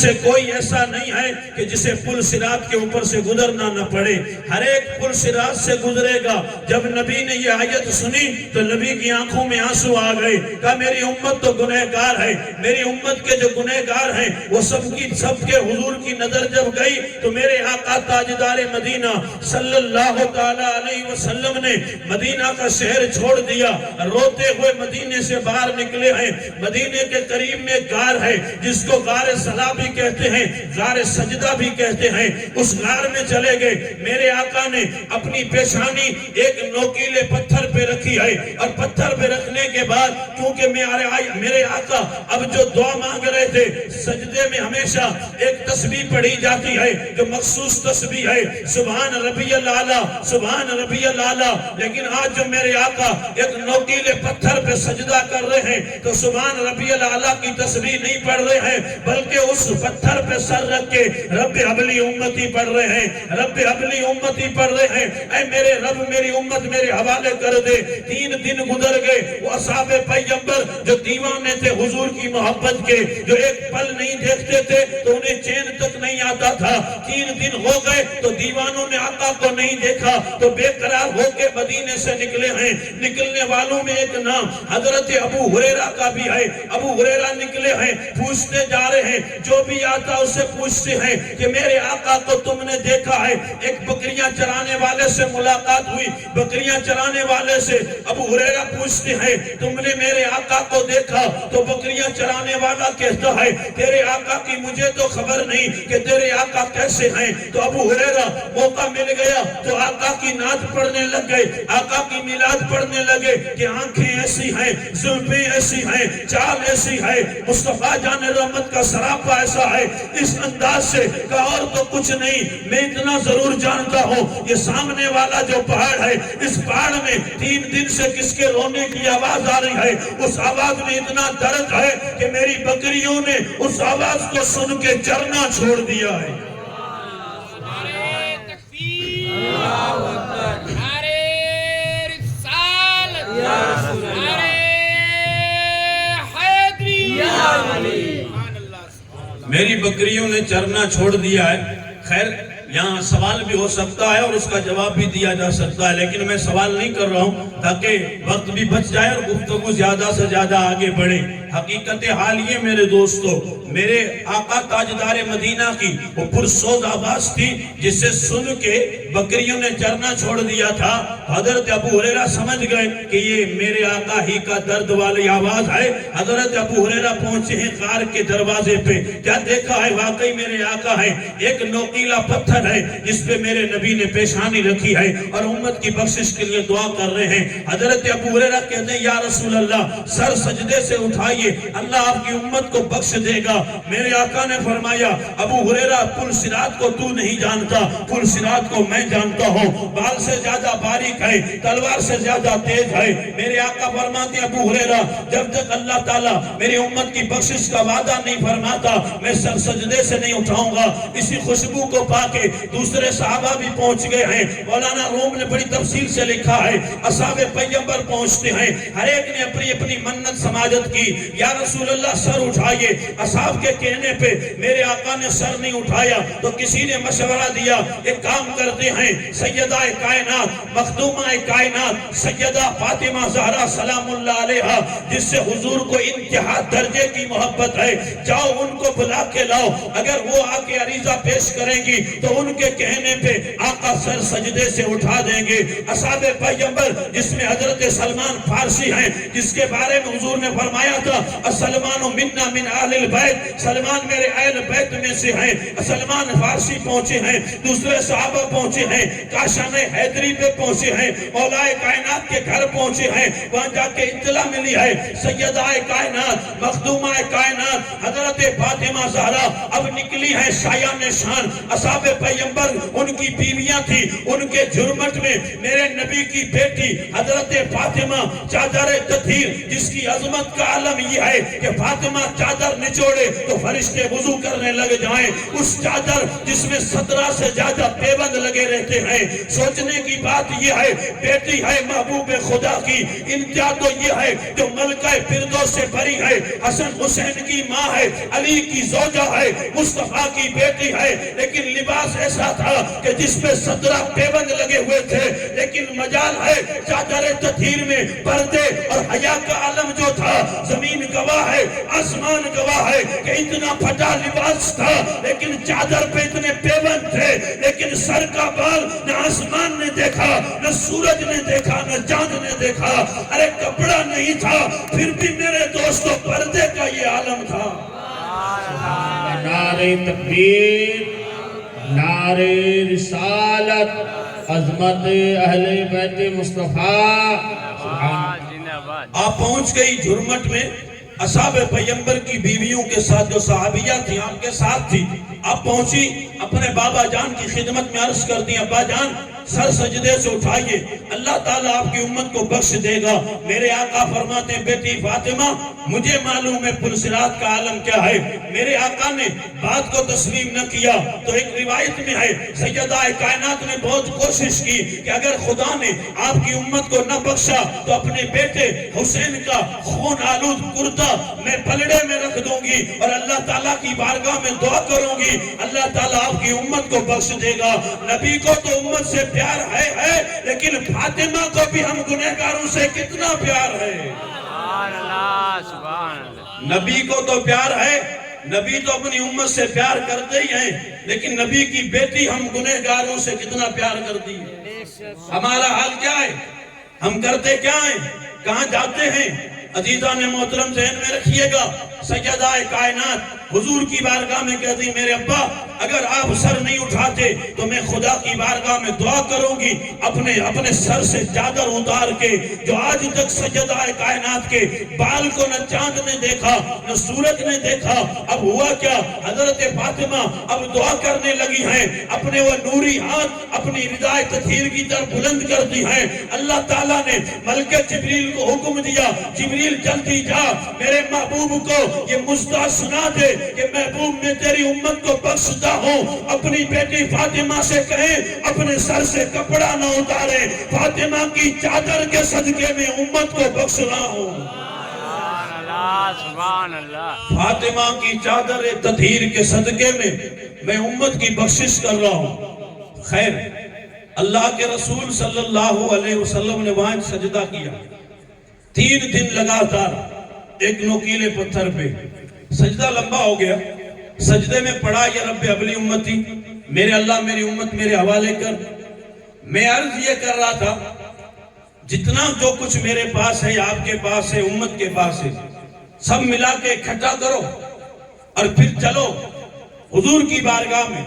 سے کوئی ایسا نہیں ہے کہ جسے پل صراط کے اوپر سے گزرنا نہ پڑے، ہر ایک پل صراط سے گزرے گا۔ جب نبی نے یہ آیت سنی تو نبی کی آنکھوں میں آنسو آ گئے، کہا میری امت تو گنہگار ہے، میری امت کے جو گنہگار ہیں وہ سب کے حضور کی نظر جب گئی تو میرے آقا تاجدار مدینہ صلی اللہ تعالیٰ علیہ وسلم نے مدینہ کا شہر چھوڑ دیا، روتے ہوئے مدینے سے باہر نکلے ہیں۔ مدینے کے قریب میں ایک غار ہے جس کو غار صلا بھی کہتے ہیں، غار سجدہ بھی کہتے ہیں، اس غار میں چلے گئے۔ میرے آقا نے اپنی پیشانی ایک نوکیلے پتھر پہ رکھی ہے، اور پتھر پہ رکھنے کے بعد کیونکہ میرے آقا اب جو دعا مانگ رہے تھے، سجدے میں ہمیشہ ایک تسبیح پڑھی جاتی ہے جو مخصوص تسبیح ہے، سبحان ربی الاعلیٰ، سبحان ربی الاعلیٰ، لیکن آج جو میرے آقا ایک نوکیلے پتھر پہ سجدہ کر رہے ہیں تو سبحان ربی الاعلیٰ کی تسبیح نہیں پڑھ رہے ہیں، بلکہ اس پتھر پہ سر رکھ کے رب حبلی امتی پڑھ رہے ہیں، رب حبلی امتی پڑھ رہے ہیں۔ اے میرے رب میری امت میرے حوالے کر دے۔ 3 دن گزر گئے، وہ اصحاب پیغمبر جو دیوانے تھے حضور کی محبت کے، جو ایک پل نہیں دیکھتے تھے تو انہیں چین تک نہیں آتا تھا، 3 دن ہو گئے تو دیوانوں نے آقا کو نہیں دیکھا تو بے قرار ہو کے مدینے سے نکلے ہیں۔ نکلنے والوں میں ایک نام حضرت ابو ہریرہ کا بھی ہے۔ ابو ہریرہ نکلے ہیں، پوچھتے جا رہے ہیں، جو بھی آتا اسے پوچھتے ہیں کہ میرے آقا کو تم نے دیکھا ہے؟ ایک بکریاں چرانے والے سے ملاقات ہوئی، بکریاں چرانے والے سے ابو ہریرہ پوچھتے ہیں تم نے میرے آقا کو دیکھا؟ تو بکریاں چرانے والا کہتا ہے تیرے آقا کی مجھے تو خبر نہیں کہ تیرے آقا کیسے ہیں۔ تو ابو ہریرہ موقع مل گیا تو آقا کی نعت پڑھنے لگ گئے، آقا کی میلاد پڑھنے لگے کہ آنکھیں ایسی ہیں، زلفیں ایسی ہیں، چال ایسی ہے، مصطفیٰ جان رحمت کا سراپا ایسا ہے، اس انداز سے کہ اور تو کچھ نہیں، میں اتنا ضرور جانتا ہوں یہ سامنے والا جو پہاڑ ہے، اس پہاڑ میں 3 دن سے کس کے رونے کی آواز آ رہی ہے، اس آواز میں اتنا درد ہے کہ میری بکریوں نے اس آواز کو سن کے چرنا چھوڑ دیا ہے۔ میری بکریوں نے چرنا چھوڑ دیا ہے۔ خیر یہاں سوال بھی ہو سکتا ہے اور اس کا جواب بھی دیا جا سکتا ہے، لیکن میں سوال نہیں کر رہا ہوں تاکہ وقت بھی بچ جائے اور گفتگو زیادہ سے زیادہ آگے بڑھے۔ حقیقت حال یہ میرے دوستو، میرے آقا تاجدار مدینہ کی وہ پرسوز آواز تھی جس سے سن کے بکریوں نے چرنا چھوڑ دیا تھا۔ حضرت ابو ہریرہ سمجھ گئے کہ یہ میرے آقا ہی کا درد والی آواز ہے۔ حضرت ابو ہریرہ پہنچے ہیں غار کے دروازے پہ، کیا دیکھا ہے؟ واقعی میرے آقا ہے، ایک نوکیلا پتھر ہے جس پہ میرے نبی نے پیشانی رکھی ہے اور امت کی بخشش کے لیے دعا کر رہے ہیں۔ حضرت ابو ہریرہ کہتے ہیں یا رسول اللہ سر سجدے سے اٹھائیے، اللہ آپ کی امت کو بخش دے گا۔ میرے آقا نے فرمایا ابو ہریرہ پل صراط کو تو نہیں جانتا، پل صراط کو میں جانتا ہوں، بال سے زیادہ باریک ہے، تلوار سے زیادہ تیز ہے۔ میرے آقا فرماتے ہیں ابو ہریرہ جب تک اللہ تعالیٰ میری امت کی بخشش کا وعدہ نہیں فرماتا میں سر سجدے سے نہیں اٹھاؤں گا۔ اسی خوشبو کو پا کے دوسرے صحابہ بھی پہنچ گئے ہیں۔ مولانا روم نے بڑی تفصیل سے لکھا ہے، اصحاب پیغمبر پہنچتے ہیں، ہر ایک نے اپنی اپنی منت سماجت کی، یا رسول اللہ سر اٹھائیے۔ اصحاب کے کہنے پہ میرے آقا نے سر نہیں اٹھایا تو کسی نے مشورہ دیا ایک کام کرتے ہیں، سیدہ کائنات مخدومہ کائنات سیدہ فاطمہ زہرا سلام اللہ علیہا جس سے حضور کو انتہا درجے کی محبت ہے، جاؤ ان کو بلا کے لاؤ، اگر وہ آ کے عریضہ پیش کریں گی تو ان کے کہنے پہ آقا سر سجدے سے اٹھا دیں گے۔ اصحاب پیغمبر جس میں حضرت سلمان فارسی ہیں جس کے بارے میں حضور نے فرمایا تھا سلمان منا من اہل البیت، سلمان میرے اہل بیت میں سے ہیں۔ سلمان فارسی پہنچے ہیں، دوسرے صحابہ پہنچے ہیں، کاشان حیدری پہ پہنچے ہیں، مولا کائنات کے گھر پہنچے ہیں، وہاں جا کے اطلاع ملی ہے سیدہ کائنات مخدومہ کائنات حضرت فاطمہ زہرا اب نکلی ہے سایہ نشان۔ اصحاب پیغمبر ان کی بیویاں تھی، ان کے جرمٹ میں میرے نبی کی بیٹی حضرت فاطمہ چادر تطہیر، جس کی عظمت کا عالم یہ ہے کہ فاطمہ چادر نچوڑے تو فرشتے وضو کرنے لگ جائیں، اس چادر جس میں 17 سے زیادہ پیوند لگے رہتے ہیں۔ سوچنے کی بات یہ ہے، بیٹی ہے محبوب خدا کی، امتیاز تو یہ ہے جو ملکہ فردوس سے بری ہے، حسن حسین کی ماں ہے، علی کی زوجہ ہے، مصطفیٰ کی بیٹی ہے، لیکن لباس ایسا تھا کہ جس پہ 17 پیوند لگے ہوئے تھے، لیکن مجال ہے چادر تطہیر میں پردے اور حیا کا عالم جو تھا، زمین گواہ ہے، آسمان گواہ ہے کہ اتنا پھٹا لباس تھا، لیکن چادر پہ اتنے پیوند تھے، لیکن سر کا بال نہ آسمان نے دیکھا، نہ سورج نے دیکھا، نہ چاند نے دیکھا، ارے کپڑا نہیں تھا، پھر بھی میرے دوستوں پردے کا یہ عالم تھا۔ نعرہ تکبیر، نعرہ رسالت، عظمت اہل بیت مصطفیٰ۔ آپ پہنچ گئی جھرمٹ میں، اصحاب پیغمبر کی بیویوں کے ساتھ جو صحابیہ تھی آپ کے ساتھ تھی، آپ پہنچی، اپنے بابا جان کی خدمت میں عرض کرتی، ابا جان سر سجدے سے اٹھائیے، اللہ تعالیٰ آپ کی امت کو بخش دے گا۔ میرے آقا فرماتے ہیں بیٹی فاطمہ مجھے معلوم ہے پلسرات کا عالم کیا ہے۔ میرے آقا نے بات کو تسلیم نہ کیا تو ایک روایت میں ہے سیدہ کائنات نے بہت کوشش کی کہ اگر خدا نے آپ کی امت کو نہ بخشا تو اپنے بیٹے حسین کا خون آلود کرتا میں پلڑے میں رکھ دوں گی اور اللہ تعالیٰ کی بارگاہ میں دعا کروں گی، اللہ تعالیٰ آپ کی امت کو بخش دے گا۔ نبی کو تو امت سے پیار ہے لیکن فاطمہ کو بھی ہم گنہگاروں سے کتنا پیار ہے۔ نبی کو تو پیار ہے، نبی تو اپنی امت سے پیار کرتے ہی ہیں، لیکن نبی کی بیٹی ہم گنہگاروں سے کتنا پیار کرتی ہے۔ ہمارا حال کیا ہے؟ ہم کرتے کیا ہیں؟ کہاں جاتے ہیں؟ عزیزان محترم ذہن میں رکھیے گا، سیدہ کائنات حضور کی بارگاہ میں کہتی میرے ابا اگر آپ سر نہیں اٹھاتے تو میں خدا کی بارگاہ میں دعا کروں گی اپنے سر سے چادر اتار کے، جو آج تک سیدہ کائنات کے بال کو نہ چاند نے دیکھا نہ سورج نے دیکھا۔ اب ہوا کیا؟ حضرت فاطمہ اب دعا کرنے لگی ہیں، اپنے وہ نوری ہاتھ اپنی ردائے تطہیر کی طرف بلند کرتی ہیں۔ اللہ تعالیٰ نے ملکہ جبریل کو حکم دیا، جبریل جلدی جا میرے محبوب کو یہ مژدہ سنا دے کہ محبوب میں تیری امت کو بخشتا ہوں۔ اپنی بیٹی فاطمہ سے کہیں اپنے سر سے کپڑا نہ اتارے، فاطمہ کی چادر کے صدقے میں امت کو بخش رہا ہوں۔ فاطمہ کی چادر تطہیر کے صدقے میں امت کی بخشش کر رہا ہوں۔ خیر، اللہ کے رسول صلی اللہ علیہ وسلم نے وہاں سجدہ کیا 3 دن لگاتار ایک نوکیلے پتھر پہ۔ سجدہ لمبا ہو گیا، سجدے میں پڑھا یا رب ابلی امتی، میرے اللہ میری امت میرے حوالے کر۔ میں عرض یہ کر رہا تھا جتنا جو کچھ میرے پاس ہے، آپ کے پاس ہے، امت کے پاس ہے، سب ملا کے اکٹھا کرو اور پھر چلو حضور کی بارگاہ میں۔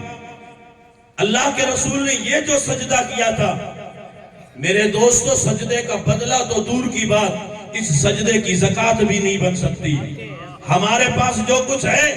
اللہ کے رسول نے یہ جو سجدہ کیا تھا میرے دوستو، سجدے کا بدلہ تو دور کی بات، اس سجدے کی زکوٰۃ بھی نہیں بن سکتی۔ ہمارے پاس جو کچھ ہے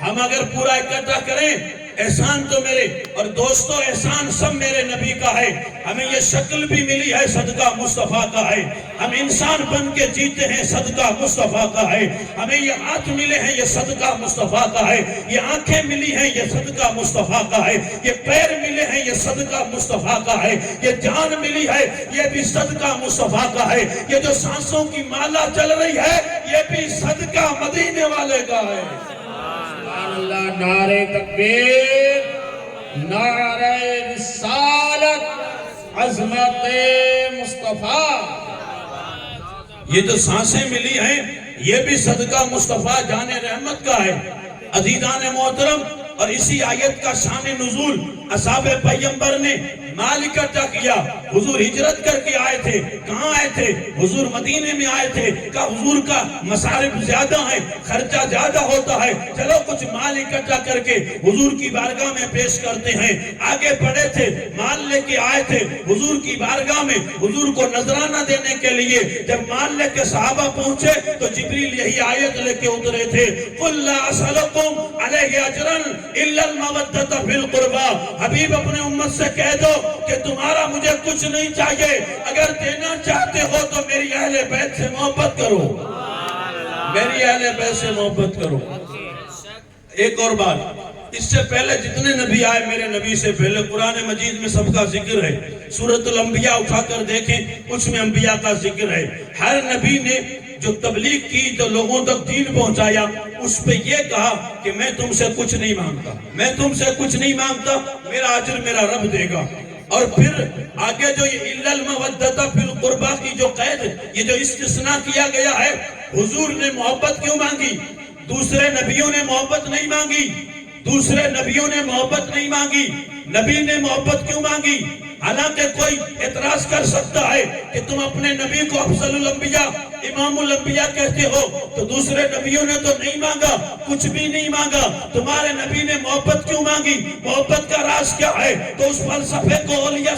ہم اگر پورا اکٹھا کریں، احسان تو میرے اور دوستو احسان سب میرے نبی کا ہے۔ ہمیں یہ شکل بھی ملی ہے، صدقہ مصطفیٰ کا ہے۔ ہم انسان بن کے جیتے ہیں، صدقہ مصطفیٰ کا ہے۔ ہمیں یہ ہاتھ ملے ہیں، یہ صدقہ مصطفیٰ کا ہے۔ یہ آنکھیں ملی ہیں، یہ صدقہ مصطفیٰ کا ہے۔ یہ پیر ملے ہیں، یہ صدقہ مصطفیٰ کا ہے۔ یہ جان ملی ہے، یہ بھی صدقہ مصطفیٰ کا ہے۔ یہ جو سانسوں کی مالا چل رہی ہے، یہ بھی صدقہ مدینے والے کا ہے۔ اللہ، نعرہ تکبیر، نعرہ رسالت، عظمت مصطفیٰ۔ یہ جو سانسیں ملی ہیں یہ بھی صدقہ مصطفیٰ جان رحمت کا ہے۔ عزیزان محترم، اور اسی آیت کا شان نزول اصحاب پیغمبر نے مال اکٹھا کیا۔ حضور ہجرت کر کے آئے تھے، کہاں آئے تھے؟ حضور مدینے میں آئے تھے۔ کہ حضور کا مصارف زیادہ ہیں، خرچہ زیادہ ہوتا ہے، چلو کچھ مال اکٹھا کر کے حضور کی بارگاہ میں پیش کرتے ہیں۔ آگے بڑھے تھے، مال لے کے آئے تھے حضور کی بارگاہ میں حضور کو نذرانہ دینے کے لیے۔ جب مال لے کے صحابہ پہنچے تو جبریل یہی آیت لے کے اترے تھے، قُلْ لَا أَسْأَلُكُمْ علیہ اجرن الا المودۃ فی القربى. حبیب اپنے امت سے کہہ دو کہ تمہارا مجھے کچھ نہیں چاہیے، اگر دینا چاہتے ہو تو میری اہل بیت سے محبت کرو، میری اہل بیت سے محبت کرو. ایک اور بات، اس سے پہلے جتنے نبی آئے میرے نبی سے پہلے قرآن مجید میں سب کا ذکر ہے. سورۃ الانبیاء اٹھا کر دیکھیں، اس میں انبیاء کا ذکر ہے. ہر نبی نے جو تبلیغ کی تو لوگوں تک دین پہنچایا، اس پہ یہ کہا کہ میں تم سے کچھ نہیں مانگتا، میں تم سے کچھ نہیں مانگتا، میرا اجر میرا رب دے گا. اور پھر آگے جو یہ الا المودۃ فی القربى کی جو قید، یہ جو استثناء کیا گیا ہے، حضور نے محبت کیوں مانگی؟ دوسرے نبیوں نے محبت نہیں مانگی، دوسرے نبیوں نے محبت نہیں مانگی. نبی نے محبت کیوں مانگی؟ حالانکہ کوئی اعتراض کر سکتا ہے کہ تم اپنے نبی کو افضل الانبیاء، امام الانبیاء کہتے ہو، تو دوسرے نبیوں نے تو نہیں مانگا، کچھ بھی نہیں مانگا، تمہارے نبی نے محبت کیوں مانگی؟ محبت کا راز کیا ہے؟ تو اس فلسفے کو اولیاء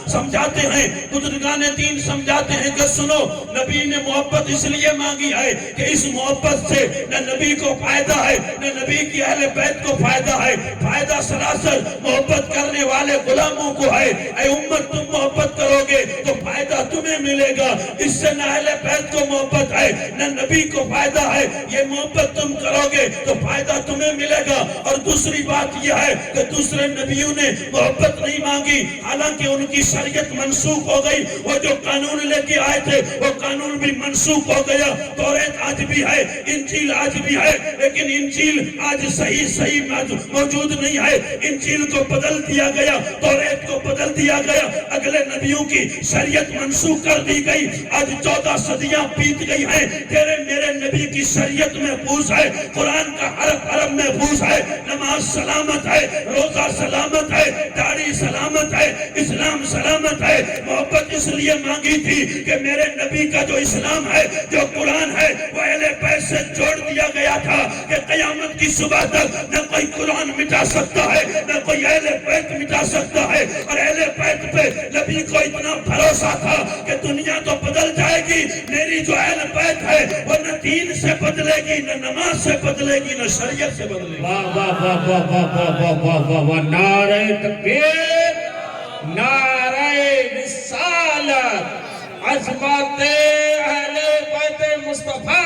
سمجھاتے ہیں، بزرگان دین سمجھاتے ہیں کہ سنو، نبی نے محبت اس لیے مانگی ہے کہ اس محبت سے نہ نبی کو فائدہ ہے، نہ نبی کی اہل بیت کو فائدہ ہے. فائدہ سراسر محبت کرنے والے غلاموں کو ہے. اے امت، تم محبت کرو گے تو فائدہ تمہیں ملے گا. اس سے نہ اہل بیت کو محبت ہے، نہ نبی کو فائدہ ہے. یہ محبت تم کرو گے تو فائدہ تمہیں ملے گا. اور دوسری بات یہ ہے کہ دوسرے نبیوں نے محبت نہیں مانگی، حالانکہ ان کی شریعت منسوخ ہو گئی. وہ جو قانون لے کے آئے تھے وہ قانون بھی منسوخ ہو گیا. توریت آج بھی ہے، انجیل آج بھی ہے، لیکن انجیل آج صحیح موجود نہیں ہے. انجیل کو بدل دیا گیا، توریت کو بدل دیا گیا، اگلے نبیوں کی شریعت منسوخ کر دی گئی. آج 14 صدیاں بیت گئی ہیں، تیرے میرے نبی کی شریعت محفوظ ہے، قرآن کا حرف محفوظ ہے، نماز سلامت ہے، روزہ سلامت ہے، داڑھی سلامت ہے، اسلام سلامت ہے. محبت اس لیے مانگی تھی کہ میرے نبی کا جو اسلام ہے، جو قرآن ہے، وہ اہل بیت سے جوڑ دیا گیا تھا کہ قیامت کی صبح تک نہ کوئی قرآن مٹا سکتا ہے، نہ کوئی اہل بیت مٹا سکتا ہے. اور اہل بیت پہ نبی کو اتنا بھروسہ تھا کہ دنیا تو بدل جائے گی، میری جو اہل بیت ہے وہ نہ دین سے بدلے گی، نہ نماز سے بدلے گی، نہ شریعت سے بدلے گی. واہ واہ واہ واہ واہ واہ واہ واہ واہ. نعرہ تکبیر، نعرہ رسالت، عظمت اہل بیت مصطفیٰ.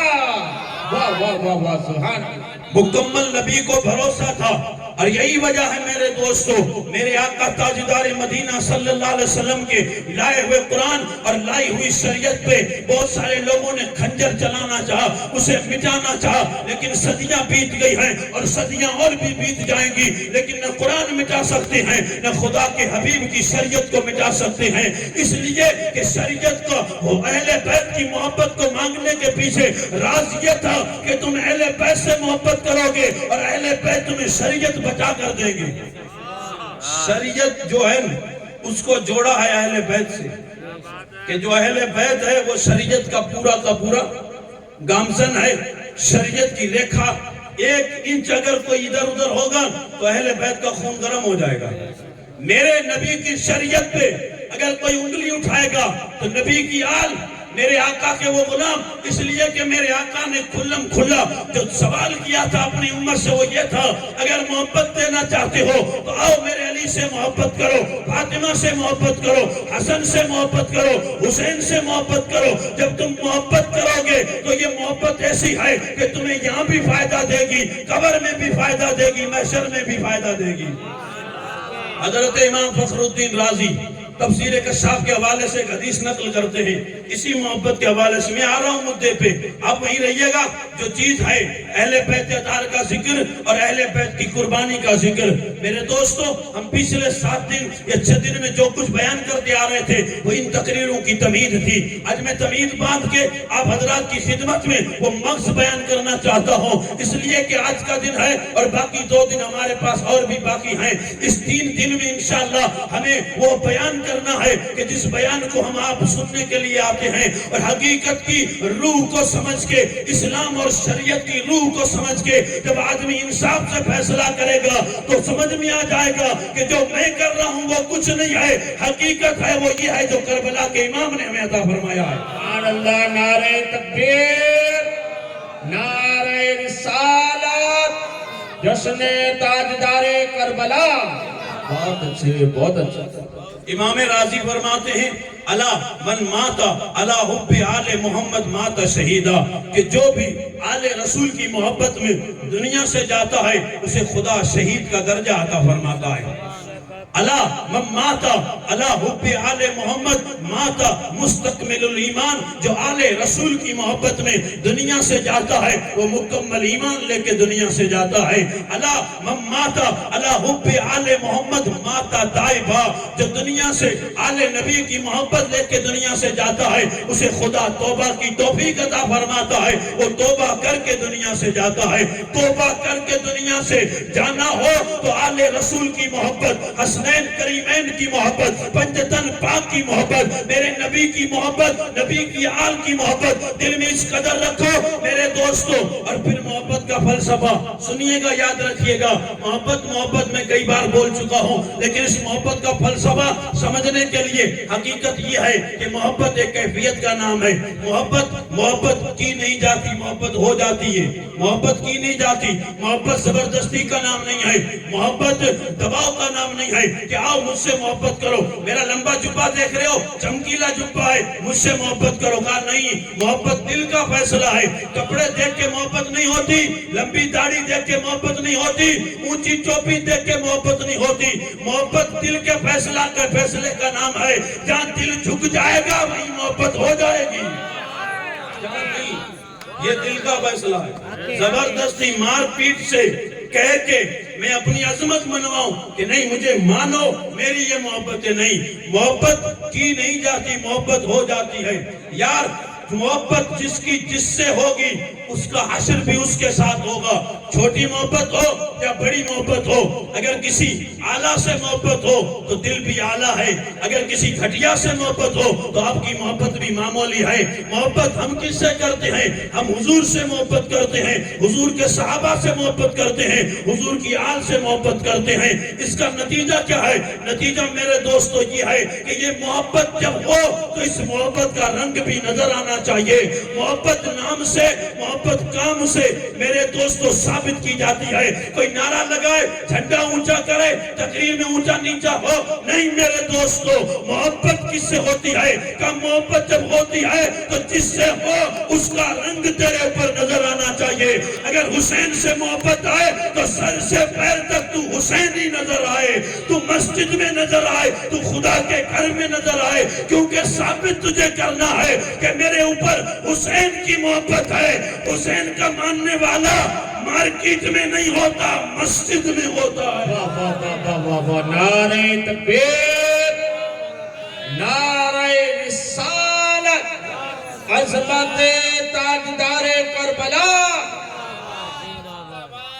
واہ واہ واہ واہ، سبحان اللہ. مکمل نبی کو بھروسہ تھا. اور یہی وجہ ہے میرے دوستو، میرے آقا تاجدار مدینہ صلی اللہ علیہ وسلم کے لائے ہوئے قرآن اور لائی ہوئی شریعت پہ بہت سارے لوگوں نے خنجر چلانا چاہا، اسے مٹانا چاہا، لیکن صدیاں بیت گئی ہیں اور صدیاں اور بھی بیت جائیں گی، لیکن نہ قرآن مٹا سکتے ہیں، نہ خدا کے حبیب کی شریعت کو مٹا سکتے ہیں. اس لیے کہ شریعت کو، اہل بیت کی محبت کو مانگنے کے پیچھے راز یہ تھا کہ تم اہل بیت سے محبت کرو گے اور اہل بیت تمہیں شریعت بچا کر دیں گے. شریعت جو ہے اس کو جوڑا ہے اہل بیت سے، کہ جو اہل بیت ہے وہ شریعت کا پورا گامزن ہے. شریعت کی ریکھا 1 انچ اگر کوئی ادھر ادھر ہوگا تو اہل بیت کا خون گرم ہو جائے گا. میرے نبی کی شریعت پہ اگر کوئی انگلی اٹھائے گا تو نبی کی آل، میرے آقا کے وہ غلام، اس لیے کہ میرے آقا نے کھلم کھلا جو سوال کیا تھا اپنی امت سے وہ یہ تھا، اگر محبت دینا چاہتے ہو تو آؤ میرے علی سے محبت کرو، فاطمہ سے محبت کرو، حسن سے محبت کرو، حسین سے محبت کرو. جب تم محبت کرو گے تو یہ محبت ایسی ہے کہ تمہیں یہاں بھی فائدہ دے گی، قبر میں بھی فائدہ دے گی، محشر میں بھی فائدہ دے گی. حضرت امام فخر الدین رازی تفسیر کشاف کے حوالے سے ایک حدیث نقل کرتے ہیں، اسی محبت کے حوالے سے. میں آ رہا ہوں مدعے پہ، آپ وہیں رہیے گا. جو چیز ہے اہل بیت اطہار کا ذکر اور اہل بیت کی قربانی کا ذکر. میرے دوستو، ہم پچھلے 7 دن یا 6 دن میں جو کچھ بیان کرتے آ رہے تھے وہ ان تقریروں کی تمہید تھی. آج میں تمہید باندھ کے آپ حضرات کی خدمت میں وہ مغز بیان کرنا چاہتا ہوں، اس لیے کہ آج کا دن ہے اور باقی 2 دن ہمارے پاس اور بھی باقی ہیں. اس 3 دن میں انشاءاللہ ہمیں وہ بیان کرنا ہے کہ جس بیان کو ہم آپ سننے کے لیے آتے ہیں اور حقیقت کی روح کو سمجھ کے، اسلام اور شریعت کی روح کو سمجھ کے جب آدمی انصاف سے فیصلہ کرے گا تو سمجھ میں آ جائے گا کہ جو میں کر رہا ہوں وہ کچھ نہیں ہے، حقیقت ہے وہ یہ ہے جو کربلا کے امام نے ہمیں عطا فرمایا ہے. سبحان اللہ. نعرہ تکبیر، نعرہ رسالت، جشن تاجدار کربلا. بہت اچھے، بہت اچھا. امام راضی فرماتے ہیں الا من ماتا الا حب آل محمد ماتا شہیدہ، کہ جو بھی آل رسول کی محبت میں دنیا سے جاتا ہے اسے خدا شہید کا درجہ عطا فرماتا ہے. الا من ماتا الا حب آل محمد ماتا مستکمل الایمان، جو آل رسول کی محبت میں دنیا سے جاتا ہے وہ مکمل ایمان لے کے دنیا سے جاتا ہے. الا من ماتا الا حب آل محمد ماتا تائبہ، جو دنیا سے آل نبی کی محبت لے کے دنیا سے جاتا ہے اسے خدا توبہ کی توفیق عطا فرماتا ہے. وہ توبہ کر کے دنیا سے جاتا ہے. توبہ کر کے دنیا سے جانا ہو تو آل رسول کی محبت، حسنین کریمین کی محبت، پنجتن پاک کی محبت، میرے نبی کی محبت، نبی کی آل کی محبت دل میں اس قدر رکھو میرے دوستو. اور پھر محبت کا فلسفہ سنیے گا، یاد رکھیے گا. محبت میں کئی بار بول چکا ہوں، لیکن اس محبت کا فلسفہ سمجھنے کے لیے حقیقت یہ ہے کہ محبت ایک کیفیت کا نام ہے. محبت کی نہیں جاتی، محبت ہو جاتی ہے. محبت کی نہیں جاتی، محبت زبردستی کا نام نہیں ہے. محبت دباؤ کا نام نہیں ہے کہ آؤ مجھ سے محبت کرو، میرا لمبا جبہ دیکھ رہے ہو، چمکیلا جبہ ہے، مجھ سے محبت کرو. کہا نہیں، محبت دل کا فیصلہ ہے. کپڑے دیکھ کے محبت نہیں ہوتی، لمبی داڑھی دیکھ کے محبت نہیں ہوتی، اونچی ٹوپی دیکھ کے محبت نہیں ہوتی. محبت دل کے فیصلے کا نام ہے. جہاں دل جھک جائے گا وہیں محبت ہو جائے گی. جہاں نہیں، یہ دل کا فیصلہ ہے. زبردستی مار پیٹ سے کہہ کے میں اپنی عظمت منواؤں کہ نہیں مجھے مانو، میری یہ محبت ہے. نہیں، محبت کی نہیں جاتی، محبت ہو جاتی ہے. یار محبت جس سے ہوگی اس کا حشر بھی اس کے ساتھ ہوگا. چھوٹی محبت ہو یا بڑی محبت ہو، اگر کسی اعلیٰ سے محبت ہو تو دل بھی اعلیٰ ہے. اگر کسی گھٹیا سے محبت ہو تو آپ کی محبت بھی معمولی ہے. محبت ہم کس سے کرتے ہیں؟ ہم حضور سے محبت کرتے ہیں، حضور کے صحابہ سے محبت کرتے ہیں، حضور کی آل سے محبت کرتے ہیں. اس کا نتیجہ کیا ہے؟ نتیجہ میرے دوستو یہ ہے کہ یہ محبت جب ہو تو اس محبت کا رنگ بھی نظر آنا چاہیے. محبت نام سے، محبت کام سے میرے دوستو ثابت کی جاتی ہے. کوئی نعرہ لگائے، جھنڈا اونچا کرے، تقریر میں اونچا نیچا ہو، نہیں میرے دوستو. محبت کس سے ہوتی ہے؟ کہ محبت جب ہوتی ہے تو جس سے ہو اس کا رنگ تیرے اوپر نظر آنا چاہیے. اگر حسین سے محبت آئے تو سر سے پیر تک تو حسین ہی نظر آئے، تو مسجد میں نظر آئے، تو خدا کے گھر میں نظر آئے، کیونکہ ثابت تجھے کرنا ہے کہ میرے اوپر حسین کی محبت ہے. حسین کا ماننے والا مارکیٹ میں نہیں ہوتا، مسجد میں ہوتا ہے. واہ واہ واہ واہ واہ واہ. نعرہ تکبیر، نعرہ رسالت، عظمت تاجدار کربلا.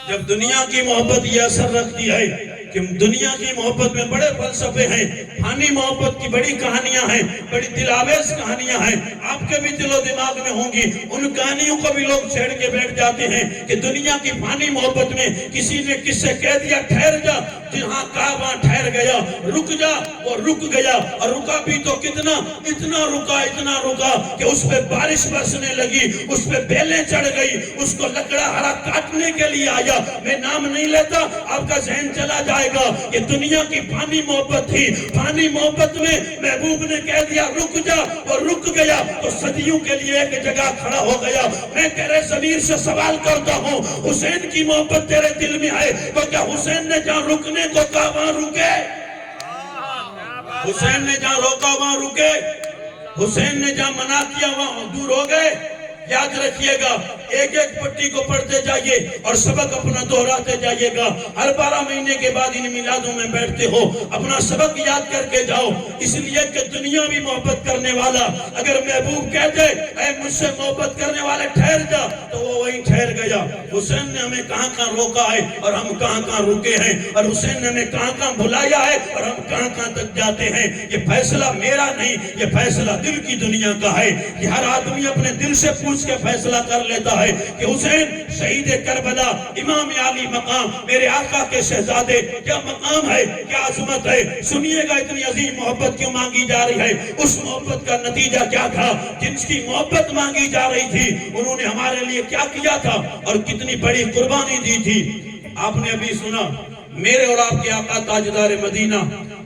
جب دنیا کی محبت یہ اثر رکھتی ہے کہ دنیا کی محبت میں بڑے فلسفے ہیں، فانی محبت کی بڑی کہانیاں ہیں، بڑی دلاویز کہانیاں ہیں، آپ کے بھی دل و دماغ میں ہوں گی. ان کہانیوں کو بھی لوگ چھیڑ کے بیٹھ جاتے ہیں کہ دنیا کی فانی محبت میں کسی نے کس سے کہہ دیا ٹھہر جا، جہاں کہا وہاں ٹھہر گیا، رک جا وہ رک گیا. اور رکا بھی تو کتنا، اتنا رکا کہ اس پہ بارش برسنے لگی، اس پہ بیلیں چڑھ گئی، اس کو لکڑا ہرا کاٹنے کے لیے آیا. میں نام نہیں لیتا، آپ کا ذہن چلا جائے گا. یہ دنیا کی فانی محبت تھی. فانی محبت میں محبوب نے کہہ دیا رک جا، اور رک گیا تو صدیوں کے لیے ایک جگہ کھڑا ہو گیا. میں تیرے ضمیر سے سوال کرتا ہوں، حسین کی محبت تیرے دل میں ہے تو کیا حسین نے جہاں رکنے کو کہا وہاں رکے؟ حسین نے جہاں روکا وہاں رکے؟ حسین نے جہاں منع کیا وہاں دور ہو گئے؟ یاد رکھیے گا، ایک ایک پٹی کو پڑھتے جائیے اور سبق اپنا دہراتے جائیے گا. ہر 12 مہینے کے بعد ان میلادوں میں بیٹھتے ہو، اپنا سبق یاد کر کے جاؤ. اس لیے کہ دنیا بھی محبت کرنے والا اگر محبوب کہہ دے اے مجھ سے محبت کرنے والے ٹھہر جا، تو وہ وہیں ٹھہر گیا. حسین نے ہمیں کہاں کہاں روکا ہے اور ہم کہاں کہاں رکے ہیں، اور حسین نے ہمیں کہاں کہاں بھلایا ہے اور ہم کہاں کہاں تک جاتے ہیں. یہ فیصلہ میرا نہیں، یہ فیصلہ دل کی دنیا کا ہے. یہ ہر آدمی اپنے دل سے پوچھ کے فیصلہ کر لیتا ہے کہ حسین شہید کربلا، امام عالی مقام، میرے آقا کے شہزادے، کیا مقام ہے، کیا عظمت ہے. سنیے گا اتنی عظیم محبت کیوں مانگی جا رہی ہے. اس محبت کا نتیجہ کیا تھا؟ جن کی محبت مانگی جا رہی تھی انہوں نے ہمارے لیے کیا کیا تھا اور کتنی بڑی قربانی دی تھی. آپ نے ابھی سنا میرے اور آپ کے آقا تاجدار مدینہ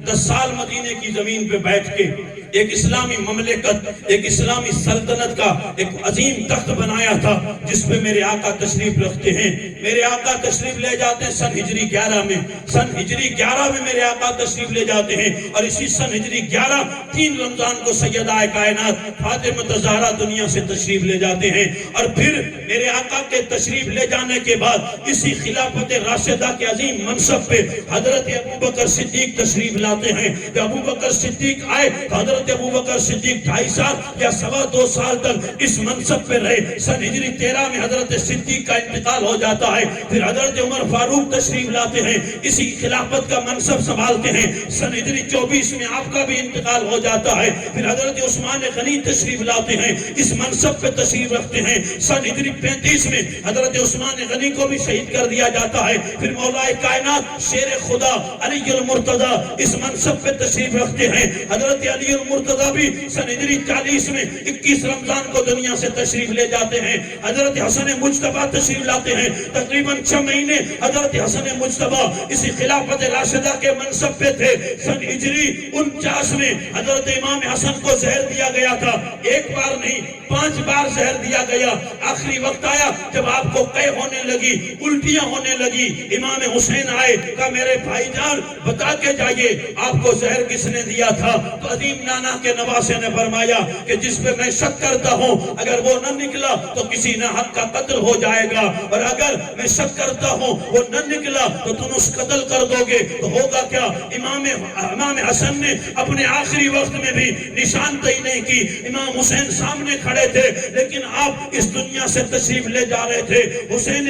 10 سال مدینے کی زمین پہ بیٹھ کے ایک اسلامی مملکت، ایک اسلامی سلطنت کا ایک عظیم تخت بنایا تھا، جس پہ میرے آقا تشریف رکھتے ہیں۔ میرے آقا تشریف لے جاتے ہیں سن ہجری 11 میں، سن ہجری 11 میں میرے آقا تشریف لے جاتے ہیں، اور اسی سن ہجری 11 3 رمضان کو سیدہ کائنات فاطمہ زہرا دنیا سے تشریف لے جاتے ہیں۔ اور پھر میرے آقا کے تشریف لے جانے کے بعد اسی خلافت راشدہ کے عظیم منصب پہ حضرت ابوبکر صدیق تشریف لاتے ہیں۔ کہ ابوبکر صدیق آئے تو حضرت ابوبکر صدیق 2.5 سال یا 2.25 سال تک اس منصب پہ رہے۔ سن ہجری 13 میں حضرت صدیق کا انتقال ہو جاتا ہے، پھر حضرت عمر فاروق تشریف لاتے ہیں، اسی خلافت کا منصب سنبھالتے ہیں۔ سن ہجری 24 میں آپ کا بھی انتقال ہو جاتا ہے، پھر حضرت عثمان غنی تشریف لاتے ہیں، اس منصب پہ تشریف رکھتے ہیں۔ سن ہجری 35 میں حضرت عثمان غنی کو بھی شہید کر دیا جاتا ہے، پھر مولا کائنات شیر خدا علی المرتضی اس منصب پہ تشریف رکھتے ہیں۔ حضرت علی المرتضی بھی سن ہجری 40 میں 21 رمضان کو دنیا سے تشریف لے جاتے ہیں۔ حضرت حسن مجتبیٰ تشریف لاتے ہیں، تقریباً 6 مہینے حضرت حسن مجتبیٰ اسی خلافت راشدہ کے منصب پہ تھے۔ سن ہجری 49 میں حضرت امام حسن کو زہر دیا گیا تھا، 1 بار نہیں 5 بار زہر دیا گیا۔ آخری وقت آیا جب آپ کو قے ہونے لگی، الٹیاں ہونے لگی، امام حسین آئے، کہا میرے بھائی جان بتا کے جائیے آپ کو زہر کس نے دیا تھا؟ تو عظیم نانا کے نواسے نے فرمایا کہ جس پہ میں شک کرتا ہوں اگر وہ نہ نکلا تو کسی ناحق کا قتل ہو جائے گا، اور اگر میں شک کرتا ہوں وہ نہ نکلا تو تم اس قتل کر دو گے تو ہوگا کیا؟ امام حسن نے اپنے آخری وقت میں بھی نشاندہی نہیں کی۔ امام حسین سامنے کھڑے تھے، لیکن آپ اس دنیا سے تشریف لے جا رہے تھے۔ حسین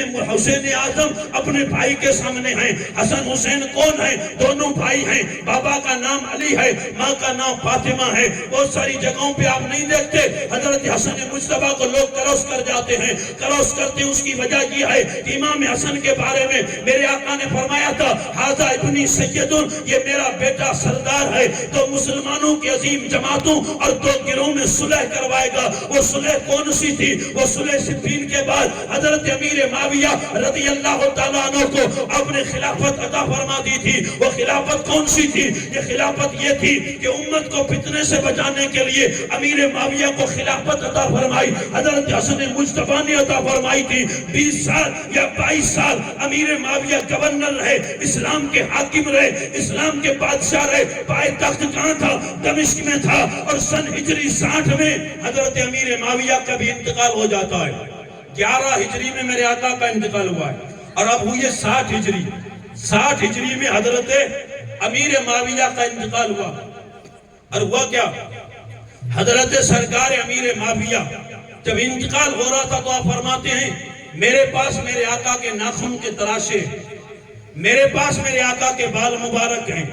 اعظم اپنے بھائی کے سامنے ہیں۔ حسن حسین کون ہیں؟ دونوں بھائی ہیں، بابا کا نام علی ہے، ماں کا نام فاطمہ ہے۔ بہت ساری جگہوں پہ آپ نہیں دیکھتے حضرت حسن مجتبیٰ کو لوگ کراس کر جاتے ہیں، کراس کرتے ہیں۔ اس کی وجہ یہ ہے کہ امام حسن کے بارے میں میرے آقا نے فرمایا تھا ھذا ابنی سید، یہ میرا بیٹا سردار ہے، تو مسلمانوں کی عظیم جماعتوں اور 2 گروہوں میں صلح کروائے گا۔ وہ صلح کون سی تھی؟ وہ صلح صفین کے بعد حضرت امیر معاویہ رضی اللہ تعالیٰ عنہ کو آپ نے خلافت عطا فرما دی تھی۔ وہ خلافت کون سی تھی؟ یہ خلافت یہ تھی کہ امت کو فتنے سے بچانے کے لیے امیر معاویہ کو خلافت عطا فرمائی، حضرت حسن مجتبیٰ نے عطا فرمائی تھی۔ 20 سال یا 22 سال امیر معاویہ گورنر رہے، اسلام کے حاکم رہے، اسلام کے بادشاہ رہے۔ پائے تخت کہاں تھا؟ دمشق میں تھا۔ اور سن ہجری 60 میں حضرت امیر معاویہ کا بھی انتقال ہو جاتا ہے۔ 11 ہجری میں میرے آقا کا انتقال ہوا ہے، اور اب ہوئی 60 ہجری۔ 60 ہجری میں حضرت امیر معاویہ کا انتقال ہوا، اور ہوا کیا؟ حضرت سرکار امیر معاویہ جب انتقال ہو رہا تھا تو آپ فرماتے ہیں میرے پاس میرے آقا کے ناخن کے تراشے، میرے پاس میرے آقا کے بال مبارک ہیں،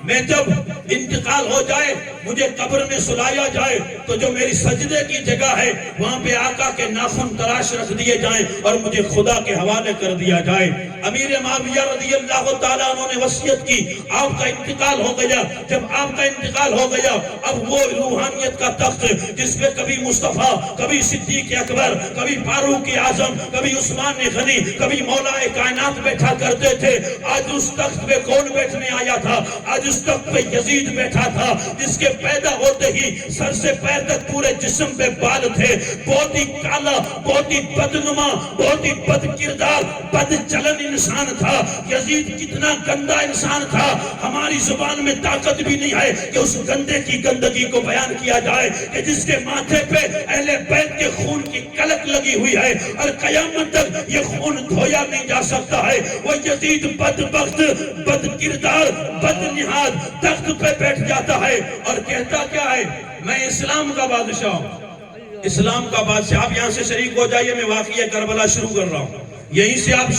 میں جب انتقال ہو جائے مجھے قبر میں سلایا جائے تو جو میری سجدے کی جگہ ہے وہاں پہ آقا کے ناخن تراش رکھ دیے جائیں اور مجھے خدا کے حوالے کر دیا جائے۔ امیر معاویہ رضی اللہ تعالیٰ عنہ نے وصیت کی، آپ کا انتقال ہو گیا۔ جب آپ کا انتقال ہو گیا اب وہ روحانیت کا تخت جس پہ کبھی مصطفیٰ، کبھی صدیق اکبر، کبھی فاروق اعظم، کبھی عثمان غنی، کبھی مولا کائنات بیٹھا کرتے تھے، آج اس تخت پہ کون بیٹھنے آیا تھا؟ آج اس تخت پہ یزید بیٹھا تھا، جس کے پیدا ہوتے ہی سر سے پیر تک پورے جسم پہ بال تھے، بہت ہی کالا، بہت ہی بدنما، بہت ہی بد کردار، بد چلن انسان تھا۔ یزید کتنا گندا انسان تھا، ہماری زبان میں طاقت بھی نہیں ہے کہ اس گندے کی گندگی کو بیان کیا جائے، کہ جس کے ماتھے پہ اہل بیت کے خون کی کلک لگی ہوئی ہے اور قیامت تک یہ خون دھویا نہیں جا سکتا ہے۔ وہ یزید بدبخت، بد کردار، بد نہاد تخت پہ بیٹھ جاتا ہے اور کہتا کیا ہے؟ میں اسلام کا بادشاہ ہوں، اسلام کا بادشاہ۔ آپ یہاں سے شریک ہو جائیے، میں واقعہ کربلا شروع کر رہا ہوں، یہیں سے آپ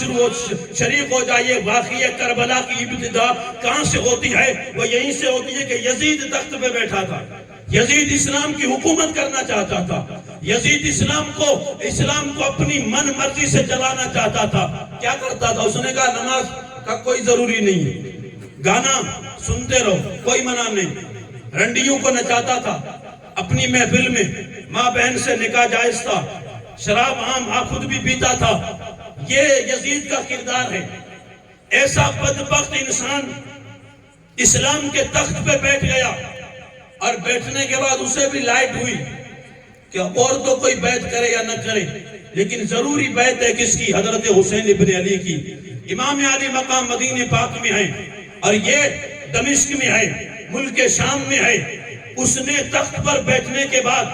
شریک ہو جائیے۔ واقعہ کربلا کی ابتدا کہاں سے ہوتی ہے؟ وہ یہیں سے ہوتی ہے کہ یزید تخت پہ بیٹھا تھا، یزید اسلام کی حکومت کرنا چاہتا تھا، یزید اسلام کو اپنی من مرضی سے چلانا چاہتا تھا۔ کیا کرتا تھا؟ اس نے کہا نماز کا کوئی ضروری نہیں ہے، گانا سنتے رہو، کوئی منع نہیں۔ رنڈیوں کو نچاتا تھا، اپنی محفل میں ماں بہن سے نکاح جائز تھا، شراب عام خود بھی پیتا تھا۔ یہ یزید کا کردار ہے۔ ایسا بدبخت انسان اسلام کے تخت پہ بیٹھ گیا اور بیٹھنے کے بعد اسے بھی لائٹ ہوئی کہ اور تو کوئی بیعت کرے یا نہ کرے، لیکن ضروری بیعت ہے کس کی؟ حضرت حسین ابن علی کی۔ امام علی مقام مدینہ پاک میں ہے اور یہ دمشق میں ہے، ملک شام میں ہے۔ اس نے تخت پر بیٹھنے کے بعد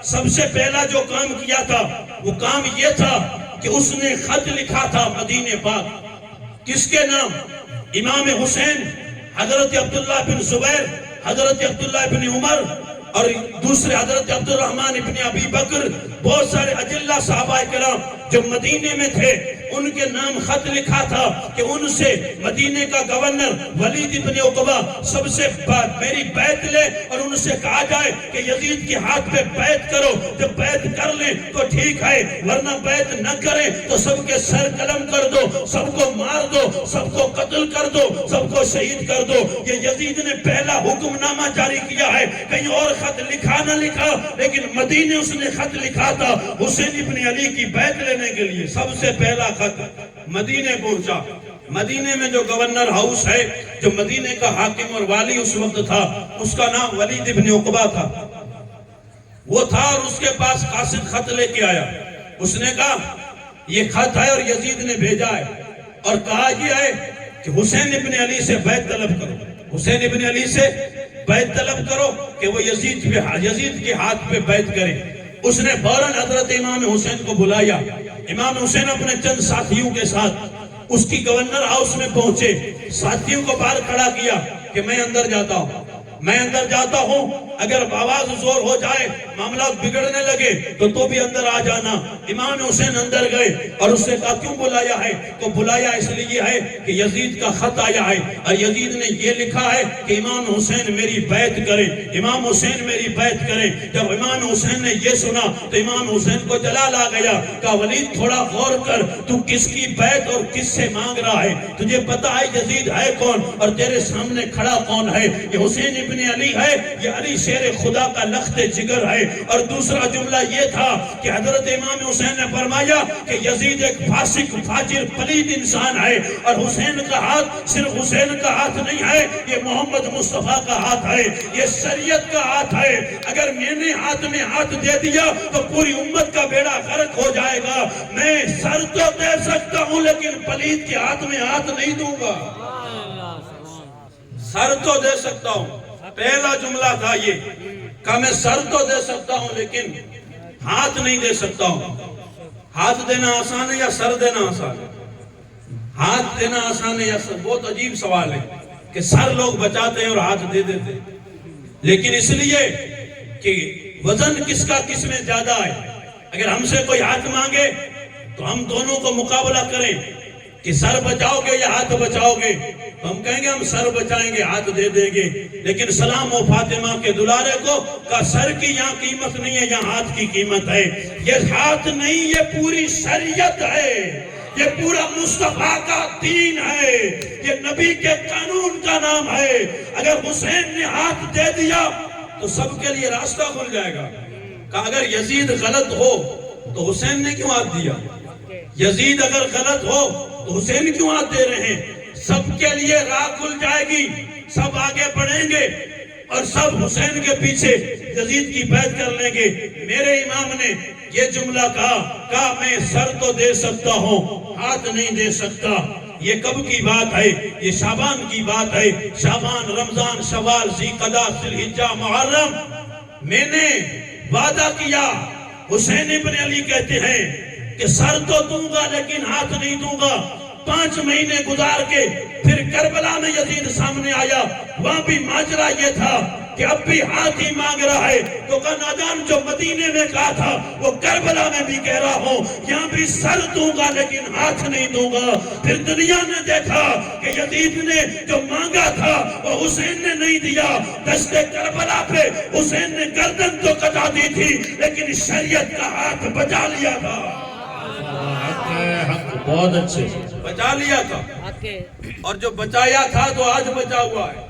سب سے پہلا جو کام کیا تھا وہ کام یہ تھا کہ اس نے خط لکھا تھا مدینہ پاک، کس کے نام؟ امام حسین، حضرت عبداللہ بن زبیر، حضرت عبداللہ بن عمر اور دوسرے حضرت عبد الرحمن ابن ابی بکر، بہت سارے اجلہ صحابہ کرام جو مدینے میں تھے، ان کے نام خط لکھا تھا کہ ان سے مدینے کا گورنر ولید ابن عقبہ سب سے میری بیعت لے اور ان سے کہا جائے کہ یزید کے ہاتھ پہ بیعت کرو، جب بیعت کر لیں تو ٹھیک ہے، ورنہ بیعت نہ کریں تو سب کے سر قلم کر دو، سب کو مار دو، سب کو قتل کر دو، سب کو شہید کر دو۔ یہ یزید نے پہلا حکم نامہ جاری کیا ہے، کہیں اور خط لکھا نہ لکھا، لیکن مدینے اس نے خط لکھا تھا حسین ابن علی کی بیعت لینے کے لیے۔ سب سے پہلا خط مدینے پہنچا۔ مدینے میں جو گورنر ہاؤس ہے، جو مدینے کا حاکم اور والی اس وقت تھا، اس کا نام ولید ابن عقبہ تھا، وہ تھا اور اس کے پاس قاصد خط لے کے آیا۔ اس نے کہا یہ خط ہے اور یزید نے بھیجا ہے اور کہا یہ ہے کہ حسین ابن علی سے بیعت طلب کرو، حسین ابن علی سے بیعت طلب کرو کہ وہ یزید کے ہاتھ پہ بیعت کرے۔ اس نے فوراً حضرت امام حسین کو بلایا۔ امام حسین اپنے چند ساتھیوں کے ساتھ اس کی گورنر ہاؤس میں پہنچے، ساتھیوں کو باہر کھڑا کیا کہ میں اندر جاتا ہوں، میں اندر جاتا ہوں، اگر آواز زور ہو جائے، معاملات بگڑنے لگے تو بھی اندر آ جانا۔ امام حسین اندر گئے اور اس سے کہا کیوں بلایا ہے؟ تو بلایا اس لیے ہے کہ یزید کا خط آیا ہے اور یزید نے یہ لکھا ہے کہ امام حسین میری بیعت کریں، امام حسین میری بیعت کریں۔ جب امام حسین نے یہ سنا تو امام حسین کو جلال آ گیا، کہا ولید تھوڑا غور کر، تو کس کی بیعت اور کس سے مانگ رہا ہے؟ تجھے پتا ہے یزید ہے کون اور تیرے سامنے کھڑا کون ہے؟ یہ حسین ابن علی ہے، یہ علی شیر خدا کا لخت جگر ہے۔ اور دوسرا جملہ یہ تھا کہ حضرت امام حسین نے فرمایا کہ یزید ایک فاسق فاجر پلید انسان ہے اور حسین کا ہاتھ صرف حسین کا ہاتھ نہیں ہے، یہ محمد مصطفیٰ کا ہاتھ ہے، یہ شریعت کا ہاتھ ہے۔ اگر میں نے ہاتھ میں ہاتھ دے دیا تو پوری امت کا بیڑا غرق ہو جائے گا۔ میں سر تو دے سکتا ہوں لیکن پلید کے ہاتھ میں ہاتھ نہیں دوں گا۔ سر تو دے سکتا ہوں، پہلا جملہ تھا یہ کہ میں سر تو دے سکتا ہوں لیکن ہاتھ نہیں دے سکتا ہوں۔ ہاتھ دینا آسان ہے یا سر دینا آسان ہے؟ ہاتھ دینا آسان ہے یا سر؟ بہت عجیب سوال ہے کہ سر لوگ بچاتے ہیں اور ہاتھ دے دیتے ہیں، لیکن اس لیے کہ وزن کس کا کس میں زیادہ ہے۔ اگر ہم سے کوئی ہاتھ مانگے تو ہم دونوں کو مقابلہ کریں کہ سر بچاؤ گے یا ہاتھ بچاؤ گے، تو ہم کہیں گے ہم سر بچائیں گے، ہاتھ دے دیں گے۔ لیکن سلام و فاطمہ کے دلارے کو کہا سر کی یہاں قیمت نہیں ہے، یہاں ہاتھ کی قیمت ہے۔ یہ ہاتھ نہیں، یہ پوری شریعت ہے، یہ پورا مصطفیٰ کا دین ہے، یہ نبی کے قانون کا نام ہے۔ اگر حسین نے ہاتھ دے دیا تو سب کے لیے راستہ کھل جائے گا۔ کہا اگر یزید غلط ہو تو حسین نے کیوں ہاتھ دیا؟ یزید اگر غلط ہو تو حسین کیوں ہاتھ دے رہے ہیں؟ سب کے لیے راہ کھل جائے گی، سب آگے بڑھیں گے اور سب حسین کے پیچھے یزید کی بیعت کر لیں گے۔ میرے امام نے یہ جملہ کہا میں سر تو دے سکتا ہوں، ہاتھ نہیں دے سکتا۔ یہ کب کی بات ہے؟ یہ شعبان کی بات ہے۔ شعبان، رمضان، شوال، ذوالقعدہ، ذوالحجہ، محرم۔ میں نے وعدہ کیا، حسین ابن علی کہتے ہیں کہ سر تو دوں گا لیکن ہاتھ نہیں دوں گا۔ 5 مہینے گزار کے پھر کربلا میں یزید سامنے آیا، وہاں بھی ماجرا یہ تھا کہ اب بھی ہاتھ ہی مانگ رہا ہے۔ تو کہا نادان، جو مدینے میں کہا تھا وہ کربلا میں بھی کہہ رہا ہوں، یہاں بھی سر دوں گا لیکن ہاتھ نہیں دوں گا۔ پھر دنیا نے دیکھا کہ یزید نے جو مانگا تھا وہ حسین نے نہیں دیا۔ دشت کربلا پہ حسین نے گردن تو کٹا دی تھی لیکن شریعت کا ہاتھ بچا لیا تھا۔ بہت اچھے بچا لیا تھا، اور جو بچایا تھا تو آج بچا ہوا ہے۔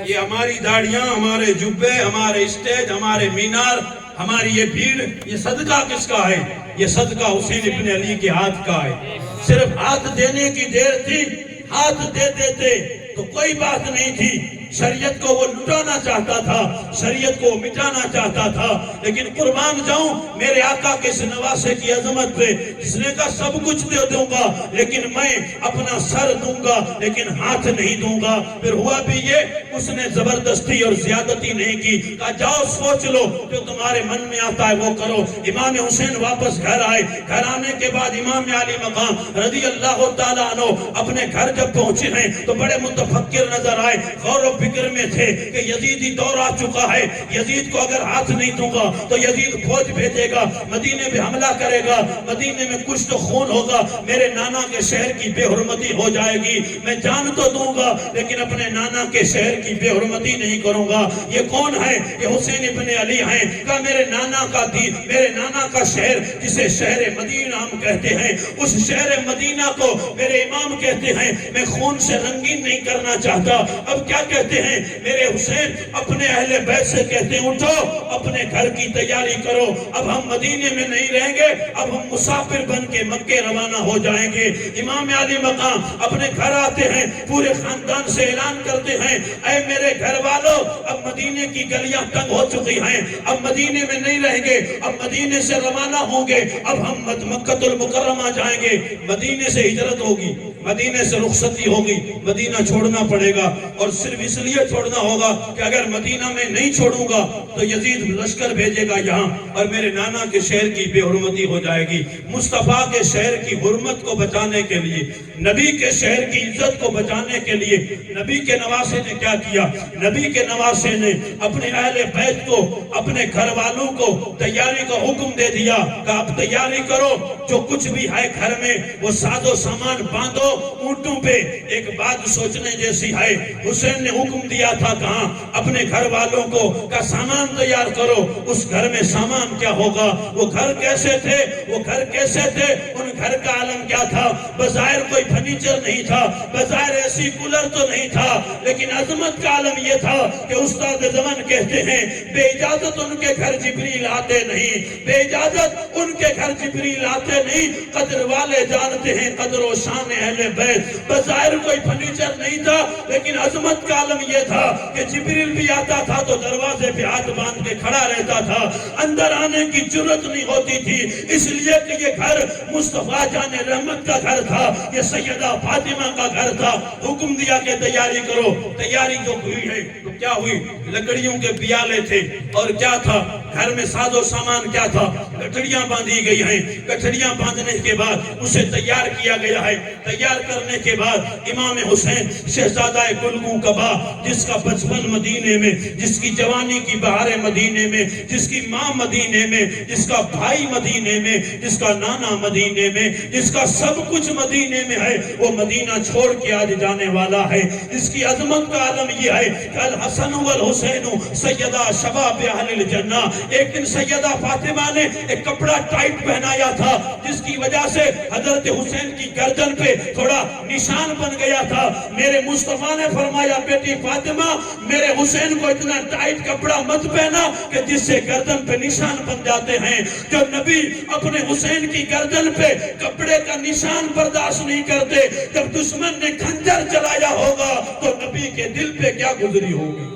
یہ ہماری داڑیاں، ہمارے جبے، ہمارے اسٹیج، ہمارے مینار، ہماری یہ بھیڑ، یہ صدقہ کس کا ہے؟ یہ صدقہ حسین ابن علی کے ہاتھ کا ہے۔ صرف ہاتھ دینے کی دیر تھی ہاتھ دے دیتے تو کوئی بات نہیں تھی، شریعت کو وہ لٹانا چاہتا تھا، شریعت کو مٹانا چاہتا تھا، لیکن قربان جاؤں میرے آقا کے اس نواسے کی عظمت پہ، جس نے کہا سب کچھ دے دوں گا لیکن میں اپنا سر دوں گا لیکن ہاتھ نہیں دوں گا۔ پھر ہوا بھی یہ، اس نے زبردستی اور زیادتی نہیں کی، کہا جاؤ سوچ لو جو تمہارے من میں آتا ہے وہ کرو۔ امام حسین واپس گھر آئے، گھر آنے کے بعد امام علی مقام رضی اللہ تعالیٰ عنہ اپنے گھر جب پہنچے ہیں تو بڑے متفکر نظر آئے، غور و فکر میں تھے کہ یزیدی دور آ چکا ہے، یزید کو اگر ہاتھ نہیں دوں گا تو یزید فوج بھیجے گا، مدینے میں حملہ کرے گا، مدینے میں کچھ تو خون ہوگا، میرے نانا کے شہر کی بے حرمتی ہو جائے گی، میں جان تو دوں گا لیکن اپنے نانا کے شہر کی بے حرمتی نہیں کروں گا۔ یہ کون ہے؟ یہ حسین ابن علی ہیں۔ کہا میرے نانا کا دین، میرے نانا کا شہر جسے شہر مدینہ ہم کہتے ہیں، اس شہر مدینہ کو میرے امام کہتے ہیں میں خون سے رنگین نہیں کرنا چاہتا۔ اب کیا کہتے ہیں میرے حسین؟ اپنے اہل بیت سے کہتے ہیں اٹھو اپنے گھر کی تیاری کرو، اب ہم مدینے میں نہیں رہیں گے، اب ہم مسافر بن کے مکے روانہ ہو جائیں گے۔ امام علی مقام اپنے گھر آتے ہیں، پورے خاندان سے اعلان کرتے ہیں اے میرے گھر والوں، اب مدینے کی گلیاں تنگ ہو چکی ہیں، اب مدینے میں نہیں رہیں گے، اب مدینے سے روانہ ہوں گے، اب ہم مکہ المکرمہ جائیں گے۔ مدینے سے ہجرت ہوگی، مدینے سے رخصتی ہوگی، مدینہ چھوڑنا پڑے گا، اور صرف اس لیے چھوڑنا ہوگا کہ اگر مدینہ میں نہیں چھوڑوں گا تو یزید لشکر بھیجے گا یہاں اور میرے نانا کے شہر کی بے حرمتی ہو جائے گی۔ مصطفیٰ کے شہر کی حرمت کو بچانے کے لیے، نبی کے شہر کی عزت کو بچانے کے لیے نبی کے نواسے نے کیا کیا؟ نبی کے نواسے نے اپنے اہل بیت کو، اپنے گھر والوں کو تیاری کا حکم دے دیا کہ آپ تیاری کرو، جو کچھ بھی ہے گھر میں وہ ساز و سامان باندھو اونٹوں پہ۔ ایک بات سوچنے جیسی ہے، حسین نے حکم دیا تھا کہاں؟ اپنے گھر والوں کو کہ سامان تیار کرو۔ اس گھر میں سامان کیا ہوگا؟ وہ گھر کیسے تھے؟ وہ گھر کیسے تھے؟ ان گھر کا عالم کیا تھا؟ بظاہر کوئی فرنیچر نہیں تھا، بظاہر ایسی کولر تو نہیں تھا، لیکن عظمت کا عالم یہ تھا کہ استاد زمن کہتے ہیں بے اجازت ان کے گھر جبریل آتے نہیں، بے اجازت ان کے گھر جبریل آتے نہیں۔ قدر والے جانتے ہیں قدر و شان اہل بیت۔ بظاہر کوئی فرنیچر نہیں تھا لیکن عظمت کا عالم یہ تھا کہ جبریل بھی آتا تھا تو دروازے پہ ہاتھ باندھ کے کھڑا رہتا تھا، اندر آنے کی جرت نہیں ہوتی تھی، اس لیے کہ یہ گھر مصطفیٰ جان رحمت کا گھر تھا، یہ سیدہ فاطمہ کا گھر تھا۔ حکم دیا کہ تیاری کرو۔ تیاری جو ہوئی ہے تو کیا ہوئی؟ لکڑیوں کے پیالے تھے، اور کیا تھا گھر میں؟ ساز و سامان کیا تھا؟ گٹھڑیاں باندھی گئی ہیں، گٹھڑیاں باندھنے کے بعد اسے تیار کیا گیا ہے۔ تیار کرنے کے بعد امام حسین شہزادہ گلگوں کبا، جس کا بچپن مدینے میں، جس کی جوانی کی بہاریں مدینے میں، جس کی ماں مدینے میں، جس کا بھائی مدینے میں، جس کا نانا مدینے میں، جس کا سب کچھ مدینے میں ہے، وہ مدینہ چھوڑ کے آج جانے والا ہے۔ اس کی عظمت کا عالم یہ ہے کہ الحسن والحسین سیدہ شباب اہل الجنہ۔ ایک دن سیدہ فاطمہ نے ایک کپڑا ٹائٹ پہنایا تھا، جس کی وجہ سے حضرت حسین کی گردن پہ تھوڑا نشان بن گیا تھا۔ میرے مصطفیٰ نے فرمایا بیٹی فاطمہ، میرے حسین کو اتنا ٹائٹ کپڑا مت پہنا کہ جس سے گردن پہ نشان بن جاتے ہیں۔ جو نبی اپنے حسین کی گردن پہ کپڑے کا نشان برداشت نہیں کرتے، جب دشمن نے خنجر چلایا ہوگا تو نبی کے دل پہ کیا گزری ہوگی؟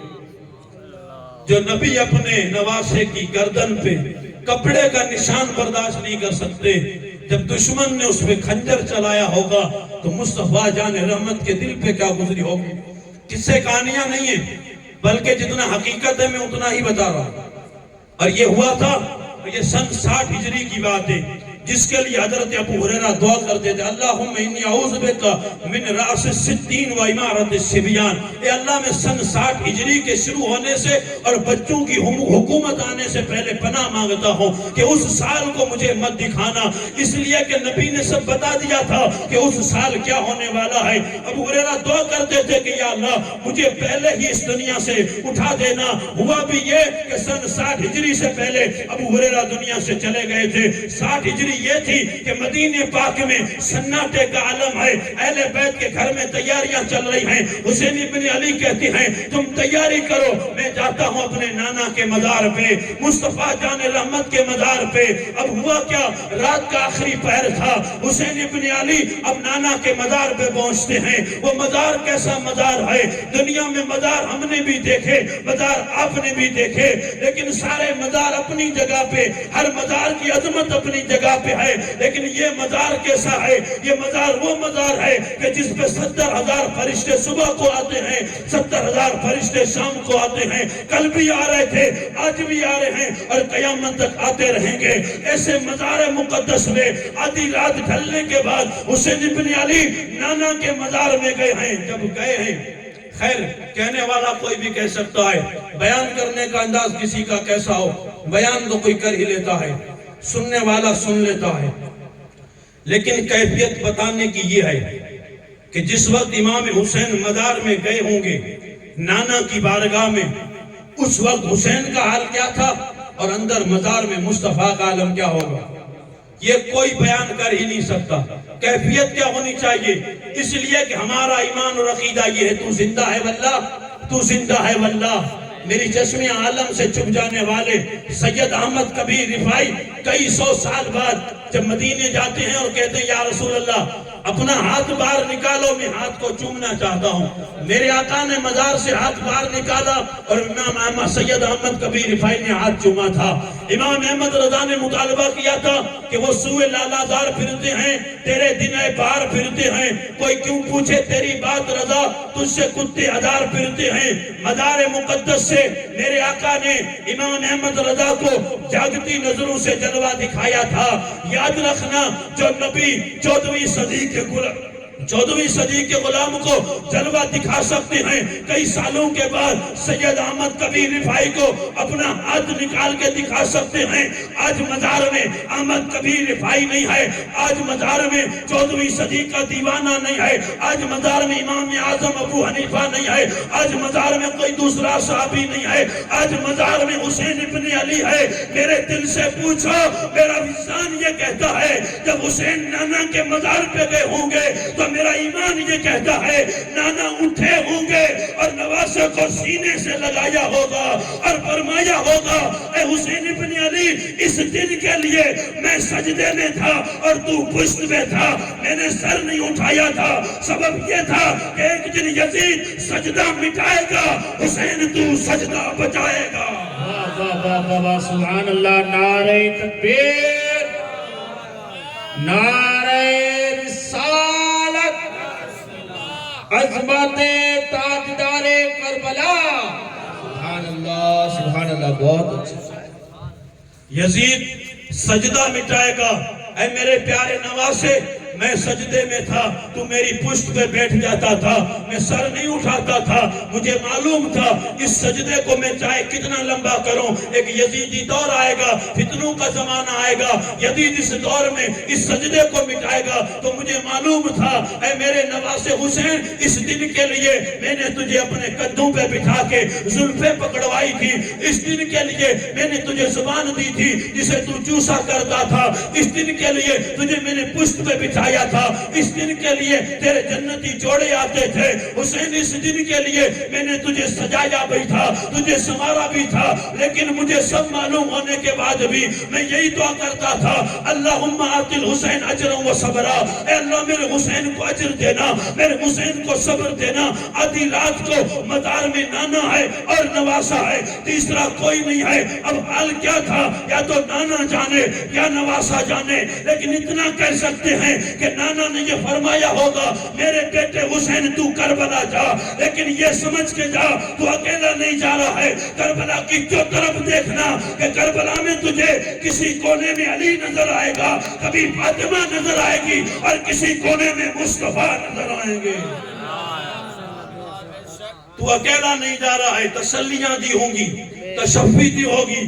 جو نبی اپنے نواسے کی گردن پہ کپڑے کا نشان برداشت نہیں کر سکتے، جب دشمن نے اس پہ خنجر چلایا ہوگا تو مصطفیٰ جان رحمت کے دل پہ کیا گزری ہوگی؟ کس سے کہانیاں نہیں ہیں، بلکہ جتنا حقیقت ہے میں اتنا ہی بتا رہا ہوں۔ اور یہ ہوا تھا، یہ سن 60 ہجری کی بات ہے، جس کے لیے حضرت ابو ہریرہ دعا کرتے تھے اللہم انی اعوذ بک من رأس الستین و امارت الصبیان۔ اے اللہ میں سن 60 ہجری کے شروع ہونے سے اور بچوں کی حکومت آنے سے پہلے پناہ مانگتا ہوں کہ اس سال کو مجھے مت دکھانا، اس لیے کہ نبی نے سب بتا دیا تھا کہ اس سال کیا ہونے والا ہے۔ ابو ہریرہ دعا کرتے تھے کہ یا اللہ مجھے پہلے ہی اس دنیا سے اٹھا دینا۔ ہوا بھی یہ کہ سن 60 ہجری سے پہلے ابو ہریرہ دنیا سے چلے گئے تھے۔ 60 ہجری تاثیر یہ تھی کہ مدینہ پاک میں سناٹے کا عالم ہے، اہل بیت کے گھر میں تیاریاں چل رہی ہیں۔ حسین ابن علی کہتے ہیں تم تیاری کرو، میں جاتا ہوں اپنے نانا کے مزار پہ، مصطفیٰ جان رحمت کے مزار پہ۔ اب ہوا کیا، رات کا آخری پہر تھا، حسین ابن علی اب نانا کے مزار پہ پہنچتے ہیں۔ وہ مزار کیسا مزار ہے، دنیا میں مزار ہم نے بھی دیکھے، مزار آپ نے بھی دیکھے، لیکن سارے مزار اپنی جگہ پہ، ہر مزار کی عظمت اپنی جگہ پہ ہے، لیکن یہ مزار کیسا ہے؟ یہ مزار وہ مزار ہے کہ جس پہ 70,000 فرشتے صبح کو آتے ہیں، 70,000 فرشتے شام کو آتے ہیں۔ کل بھی آ رہے تھے، آج بھی آ رہے ہیں اور قیامت تک آتے رہیں گے۔ ایسے مزار مقدس میں آدھی رات ڈھلنے کے بعد حسین ابن علی نانا کے مزار میں گئے ہیں۔ جب گئے ہیں، خیر کہنے والا کوئی بھی کہہ سکتا ہے، بیان کرنے کا انداز کسی کا کیسا ہو، بیان تو کوئی کر ہی لیتا ہے، سننے والا سن لیتا ہے، لیکن کیفیت بتانے کی یہ ہے کہ جس وقت امام حسین مزار میں گئے ہوں گے نانا کی بارگاہ میں، اس وقت حسین کا حال کیا تھا اور اندر مزار میں مصطفیٰ کا عالم کیا ہوگا، یہ کوئی بیان کر ہی نہیں سکتا۔ کیفیت کیا ہونی چاہیے؟ اس لیے کہ ہمارا ایمان اور عقیدہ یہ ہے، تو زندہ ہے واللہ، تو زندہ ہے واللہ۔ میری چشم عالم سے چھپ جانے والے سید احمد کبیر رفاعی کئی سو سال بعد جب مدینے جاتے ہیں اور کہتے ہیں یا رسول اللہ اپنا ہاتھ باہر نکالو، میں ہاتھ کو چومنا چاہتا ہوں۔ میرے آقا نے مزار سے ہاتھ باہر نکالا اور امام احمد سید احمد کبیر رفاعی نے ہاتھ چوما تھا۔ امام احمد رضا نے مطالبہ کیا تھا کہ وہ سوئے لالا دار پھرتے ہیں، تیرے دن باہر پھرتے ہیں، کوئی کیوں پوچھے تیری بات رضا، تجھ سے کتے ہزار پھرتے ہیں۔ مزار مقدس سے میرے آقا نے امام احمد رضا کو جاگتی نظروں سے جلوہ دکھایا تھا۔ یاد رکھنا، جو نبی 14ویں صدی کے غلام کو جلوہ دکھا سکتے ہیں، کئی سالوں کے بعد سید احمد کبیر رفاعی کو اپنا ہاتھ نکال کے دکھا سکتے ہیں۔ آج مزار میں احمد کبیر رفاعی نہیں ہے، آج مزار میں 14ویں صدی کا دیوانہ نہیں ہے، آج مزار میں امام اعظم ابو حنیفہ نہیں ہے، آج مزار میں کوئی دوسرا صحابی نہیں ہے، آج مزار میں حسین ابن علی ہے۔ میرے دل سے پوچھو، میرا وجدان یہ کہتا ہے جب حسین نانا کے مزار پہ گئے ہوں گے تو میرا ایمان یہ کہتا ہے نانا اٹھے ہوں گے اور نواسے کو سینے سے لگایا ہوگا اور فرمایا ہوگا اے حسین ابن علی، اس دن کے لیے میں سجدے میں تھا اور تو پشت میں تھا، میں نے سر نہیں اٹھایا تھا، سبب یہ تھا کہ ایک دن یزید سجدہ مٹائے گا، حسین تو سجدہ بچائے گا۔ واہ واہ واہ واہ، سبحان اللہ، نعرہ تکبیر، نعرہ رسالت، عظمت تاجدار کربلا، سبحان اللہ سبحان اللہ، بہت اچھا۔ یزید سجدہ مٹائے گا، اے میرے پیارے نواسے، میں سجدے میں تھا، تو میری پشت پہ بیٹھ جاتا تھا، میں سر نہیں اٹھاتا تھا، مجھے معلوم تھا اس سجدے کو میں چاہے کتنا لمبا کروں، ایک یزیدی دور آئے گا، فتنوں کا زمانہ آئے گا، یزید اس دور میں اس سجدے کو مٹائے گا۔ تو مجھے معلوم تھا اے میرے نواسے حسین، اس دن کے لیے میں نے تجھے اپنے قدوں پہ بٹھا کے زلفیں پکڑوائی تھی، اس دن کے لیے میں نے تجھے زبان دی تھی جسے تو چوسا کرتا تھا، اس دن کے لیے تجھے میں نے پشت پہ بٹھایا تھا، اس دن کے لیے تیرے جنتی جوڑے آتے تھے حسین، اس دن کے لیے میں نے تجھے سجایا بھی تھا، تجھے سنوارا بھی تھا، لیکن مجھے سب معلوم ہونے کے بعد بھی میں یہی دعا کرتا تھا اللہم آتی الحسین اجرا و صبرا، اے اللہ میرے حسین کو اجر دینا، میرے حسین کو صبر دینا۔ آدھی رات کو مزار میں نانا ہے اور نواسا ہے، تیسرا کوئی نہیں ہے۔ اب حال کیا تھا، یا تو نانا جانے یا نواسا جانے، لیکن اتنا کہہ سکتے ہیں کہ نانا نے یہ فرمایا ہوگا میرے بیٹے حسین تو کربلا جا، لیکن یہ سمجھ کے جا تو اکیلا نہیں جا رہا ہے، کربلا کی جو طرف دیکھنا کہ کربلا میں تجھے کسی کونے میں علی نظر آئے گا، کبھی فاطمہ نظر آئے گی اور کسی کونے میں مصطفیٰ نظر آئیں گے۔ تو اکیلا نہیں جا رہا ہے، تسلیاں دی ہوں گی، تشفی دی ہوگی،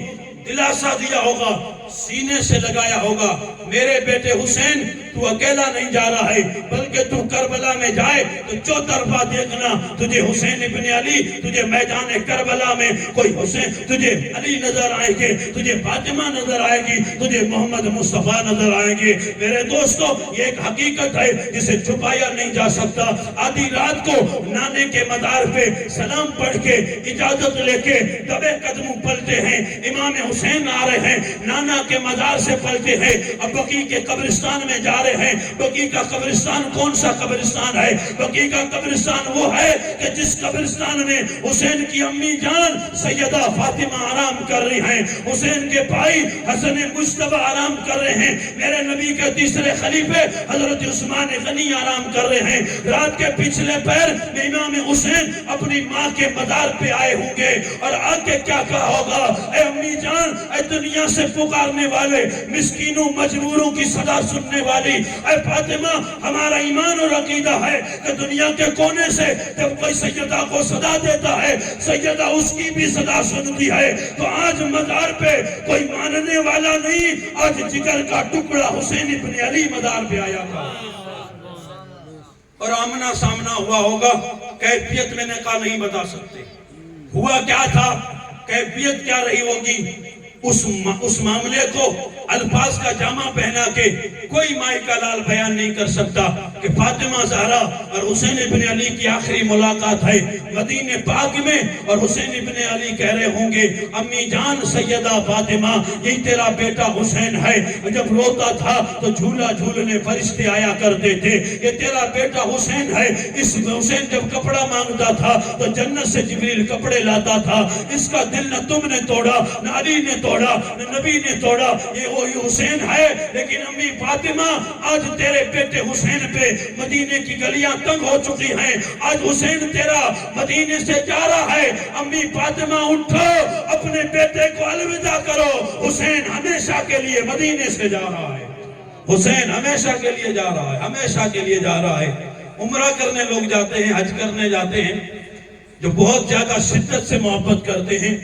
دلاسا دیا ہوگا، سینے سے لگایا ہوگا میرے بیٹے حسین تو اکیلا نہیں جا رہا ہے، بلکہ تو کربلا میں جائے تو چوطرفہ دیکھنا تجھے حسین ابن علی، تجھے میدان کربلا میں کوئی حسین، تجھے علی نظر آئے گے، تجھے فاطمہ نظر آئے گی، تجھے محمد مصطفیٰ نظر آئیں گے۔ میرے دوستو، یہ ایک حقیقت ہے جسے چھپایا نہیں جا سکتا۔ آدھی رات کو نانے کے مزار پہ سلام پڑھ کے اجازت لے کے دبے قدموں پلتے ہیں، امام حسین آ رہے ہیں، نانا کے مزار سے پلتے ہیں، اب بقیع کے قبرستان میں جا رہے ہیں۔ بقیع کا قبرستان کون سا قبرستان ہے؟ بقیع کا قبرستان وہ ہے کہ جس قبرستان میں حسین کی امی جان سیدہ فاطمہ آرام کر رہی ہیں، حسین کے بھائی حسن مجتبی آرام کر رہے ہیں، میرے نبی کے تیسرے خلیفے حضرت عثمان غنی آرام کر رہے ہیں۔ رات کے پچھلے پہر میں امام حسین اپنی ماں کے مزار پہ آئے ہوں گے اور آ کے کیا کہا ہوگا؟ اے امی جان، اے دنیا سے پکارنے والے مسکینوں مجبوروں کی صدا سننے والی، اے فاطمہ، ہمارا ایمان اور عقیدہ ہے کہ دنیا کے کونے سے جب کوئی سیدہ کو صدا دیتا ہے، سیدہ اس کی بھی صدا سنتی ہے۔ تو آج مزار پہ کوئی ماننے والا نہیں، آج جگر کا ٹکڑا حسین ابن علی مزار پہ آیا تھا اور آمنا سامنا ہوا ہوگا۔ کیفیت میں نے کہا نہیں بتا سکتے ہوا کیا تھا، کیفیت کیا رہی ہوگی۔ اس معاملے کو الفاظ کا جامع پہنا کے کوئی مائی کا لال بیان نہیں کر سکتا کہ فاطمہ زہرا اور حسین ابن علی کی آخری ملاقات ہے مدینہ پاک میں، اور حسین ابن علی کہہ رہے ہوں گے امی جان سیدہ فاطمہ، یہ تیرا بیٹا حسین ہے، جب روتا تھا تو جھولا جھولنے فرشتے آیا کرتے تھے، یہ تیرا بیٹا حسین ہے، اس حسین جب کپڑا مانگتا تھا تو جنت سے جبریل کپڑے لاتا تھا، اس کا دل نہ تم نے توڑا، نہ علی نے توڑا، نبی نے توڑا، یہ وہی حسین ہے۔ لیکن امی فاطمہ، آج تیرے بیٹے حسین پہ مدینے کی گلیاں تنگ ہو چکی ہیں، آج حسین تیرا مدینے سے جا رہا ہے، امی فاطمہ اٹھو، اپنے بیٹے کو الوداع کرو، حسین ہمیشہ کے لیے مدینے سے جا رہا ہے، حسین ہمیشہ کے لیے جا رہا ہے، ہمیشہ کے لیے جا رہا ہے۔ عمرہ کرنے لوگ جاتے ہیں، حج کرنے جاتے ہیں، جو بہت زیادہ شدت سے محبت کرتے ہیں،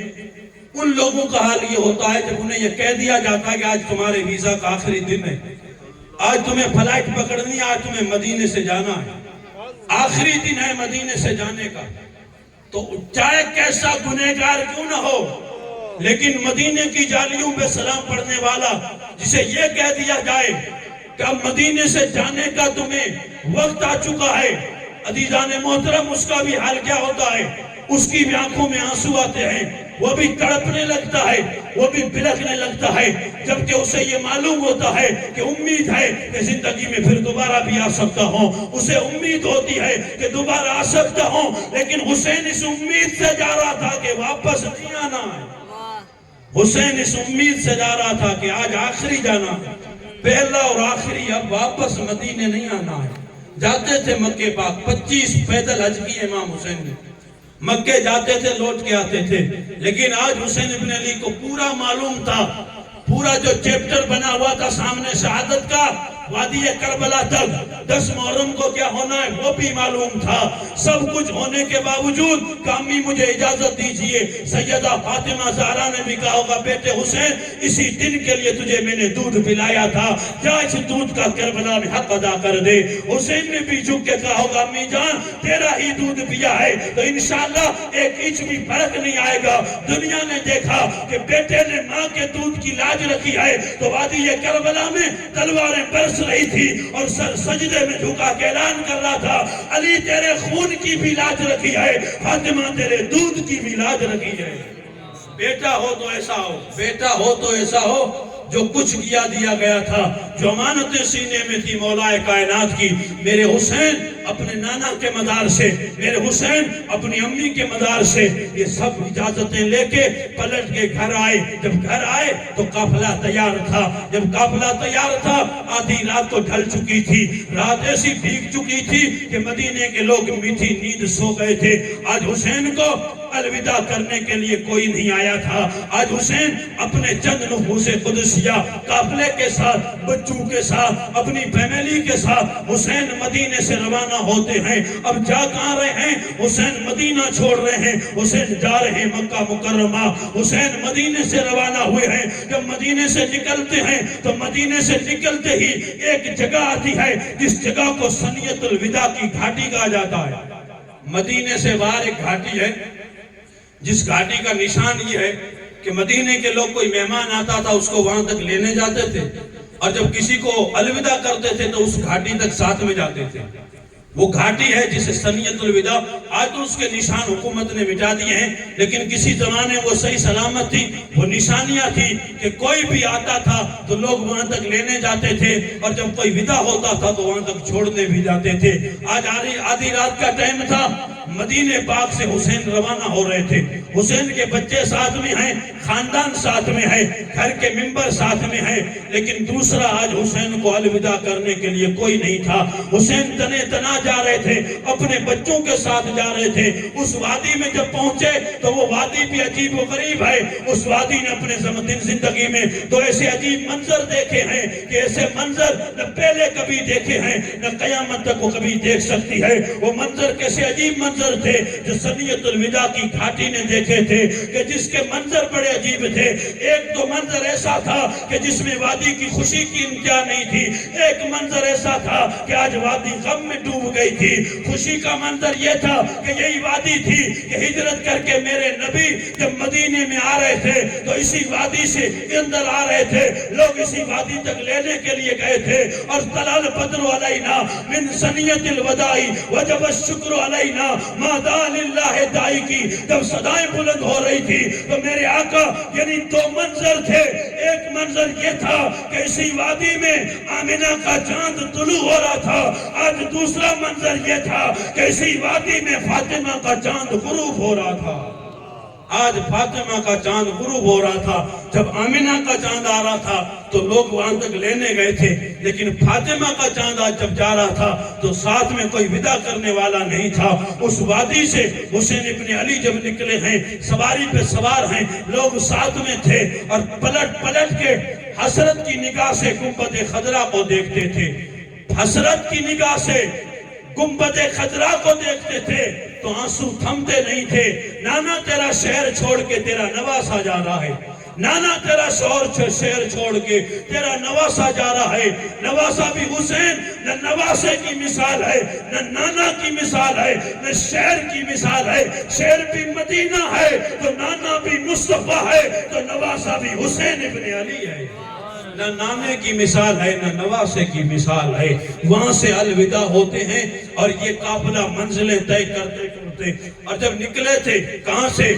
ان لوگوں کا حال یہ ہوتا ہے جب انہیں یہ کہہ دیا جاتا ہے کہ آج تمہارے ویزا کا آخری دن ہے، آج تمہیں فلائٹ پکڑنی ہے، آج تمہیں مدینے سے جانا ہے، آخری دن ہے مدینے سے جانے کا، تو چاہے کیسا گنہگار کیوں نہ ہو، لیکن مدینے کی جالیوں پہ سلام پڑھنے والا جسے یہ کہہ دیا جائے کہ اب مدینے سے جانے کا تمہیں وقت آ چکا ہے، عزیزان محترم، اس کا بھی حال کیا ہوتا ہے؟ اس کی بھی آنکھوں میں آنسو آتے ہیں، وہ بھی تڑپنے لگتا ہے، وہ بھی بلکنے لگتا ہے، جبکہ اسے یہ معلوم ہوتا ہے کہ امید ہے کہ زندگی میں پھر دوبارہ بھی آ سکتا ہوں، اسے امید ہوتی ہے کہ دوبارہ آ سکتا ہوں، لیکن حسین اس امید سے جا رہا تھا کہ واپس نہیں آنا ہے، حسین اس امید سے جا رہا تھا کہ آج آخری جانا ہے، پہلا اور آخری، اب واپس مدینے نہیں آنا ہے۔ جاتے تھے مکے پاک، 25 پیدل حج کی امام حسین نے، مکے جاتے تھے لوٹ کے آتے تھے، لیکن آج حسین ابن علی کو پورا معلوم تھا، پورا جو چیپٹر بنا ہوا تھا سامنے شہادت کا، وادی کربلا تک 10 محرم کو کیا ہونا ہے وہ بھی معلوم تھا۔ سب کچھ ہونے کے باوجود کہ امی مجھے اجازت دیجئے، سیدہ فاطمہ زہرا نے بھی کہا ہوگا بیٹے حسین، اسی دن کے لیے تجھے میں نے دودھ پلایا تھا، جا اس دودھ کا کربلا میں حق ادا کر دے۔ حسین نے بھی جھک کے کہا ہوگا امی جان تیرا ہی دودھ پیا ہے تو انشاءاللہ ایک انچ بھی فرق نہیں آئے گا۔ دنیا نے دیکھا کہ بیٹے نے ماں کے دودھ کی لاج رکھی ہے تو وادی کربلا میں تلواریں برس رہی تھی اور سر سجدے میں جھکا کے اعلان کر رہا تھا علی تیرے خون کی بھی لاج رکھی ہے، فاطمہ تیرے دودھ کی بھی لاج رکھی ہے۔ بیٹا ہو تو ایسا ہو، بیٹا ہو تو ایسا ہو جو کچھ کیا دیا گیا تھا، جو امانت سینے میں تھی مولا کائنات کی۔ میرے حسین اپنے نانا کے مزار سے، میرے حسین اپنی امی کے مزار سے یہ سب اجازتیں لے کے پلٹ کے گھر آئے۔ جب گھر آئے تو قافلہ تیار تھا، جب قافلہ تیار تھا آدھی رات تو ڈھل چکی تھی، رات ایسی بھیگ چکی تھی کہ مدینے کے لوگ میٹھی نیند سو گئے تھے۔ آج حسین کو الوداع کرنے کے لیے کوئی نہیں آیا تھا۔ آج حسین اپنے چند نفوس قدسیہ قافلے کے ساتھ، بچوں کے ساتھ، اپنی فیملی کے ساتھ حسین مدینے سے روانہ ہوتے ہیں۔ اب جا کہاں رہے ہیں؟ حسین مدینہ چھوڑ رہے ہیں، حسین جا رہے ہیں مکہ مکرمہ۔ حسین مدینے سے روانہ ہوئے ہیں۔ جب مدینے سے نکلتے ہیں تو مدینے سے نکلتے ہی ایک جگہ آتی ہے جس جگہ کو سنیت الوداع کی گھاٹی کہا جاتا ہے۔ مدینے سے باہر ایک گھاٹی ہے جس گھاٹی کا نشان یہ ہے کہ مدینے کے لوگ کوئی مہمان آتا تھا اس کو وہاں تک لینے جاتے تھے، اور جب کسی کو الوداع کرتے تھے تو اس گھاٹی تک ساتھ میں جاتے تھے۔ وہ گھاٹی ہے جسے سنیت الوداع، آج تو اس کے نشان حکومت نے مٹا دیے ہیں، لیکن کسی زمانے وہ صحیح سلامت تھی، وہ نشانیاں تھی کہ کوئی بھی آتا تھا تو لوگ وہاں تک لینے جاتے تھے، اور جب کوئی ودا ہوتا تھا تو وہاں تک چھوڑنے بھی جاتے تھے۔ آج آدھی رات کا ٹائم تھا، مدینے پاک سے حسین روانہ ہو رہے تھے۔ حسین کے بچے ساتھ میں ہیں، خاندان ساتھ میں ہے، گھر کے ممبر ساتھ میں ہے، لیکن دوسرا آج حسین کو الوداع کرنے کے لیے کوئی نہیں تھا۔ حسین تنے تنا جا رہے تھے، اپنے بچوں کے ساتھ جا رہے تھے۔ اس وادی میں جب پہنچے تو وہ وادی بھی عجیب و غریب ہے۔ اس وادی نے اپنے زندگی میں تو ایسے عجیب منظر دیکھے ہیں کہ ایسے منظر نہ پہلے کبھی دیکھے ہیں نہ قیامت تک وہ کبھی دیکھ سکتی ہے۔ وہ منظر کیسے عجیب منظر تھے جو سنیت الوداع کی گھاٹی نے دیکھے تھے، کہ جس کے منظر بڑے عجیب تھے۔ ایک تو منظر ایسا تھا کہ جس میں وادی کی خوشی کی انتہا نہیں تھی، ایک منظر ایسا تھا کہ آج وادی غم میں ڈوب گئی تھی۔ خوشی کا منظر یہ تھا کہ یہی وادی تھی کہ ہجرت کر کے میرے نبی جب مدینے میں آ رہے تھے تو اسی وادی سے اندر آ رہے تھے، لوگ اسی وادی تک لینے کے لیے گئے تھے۔ اور طلال بدر علینا من سنیت الوداع وجب الشکر علینا ما دعا للہ دائی کی جب صدائیں بلند ہو رہی تھی تو میرے آقا یعنی دو منظر تھے۔ ایک منظر یہ تھا کہ اسی وادی میں آمنہ کا چاند طلوع ہو رہا تھا، آج دوسرا منظر یہ تھا کہ اسی وادی میں فاطمہ کا چاند غروب ہو رہا تھا۔ آج فاطمہ کا چاند غروب ہو رہا تھا۔ جب آمنہ کا چاند آ رہا تھا تو لوگ وہاں تک لینے گئے تھے، لیکن فاطمہ کا چاند آج جب جا رہا تھا تو ساتھ میں کوئی ودا کرنے والا نہیں تھا۔ اس وادی سے حسین ابن علی جب نکلے ہیں، سواری پہ سوار ہیں، لوگ ساتھ میں تھے، اور پلٹ پلٹ کے حسرت کی نگاہ سے گنبد خضرا کو دیکھتے تھے۔ حسرت کی نگاہ سے گنبد خضرا کو دیکھتے تھے تو آنسو تھمتے نہیں تھے۔ نانا تیرا شہر چھوڑ کے تیرا نواسا جا رہا ہے، نانا تیرا شہر چھوڑ کے تیرا نواسا جا رہا ہے۔ نواسا بھی حسین نہ نواسے کی مثال ہے، نہ نانا کی مثال ہے، نہ شہر کی مثال ہے۔ شہر بھی مدینہ ہے تو نانا بھی مصطفیٰ ہے، تو نواسا بھی حسین ابن علی ہے۔ نہ نانے کی مثال ہے نہ نواسے کی مثال ہے۔ وہاں سے الوداع ہوتے ہیں اور یہ قافلہ منزلیں طے کرتے کرتے، اور جب نکلے تھے کہاں سے؟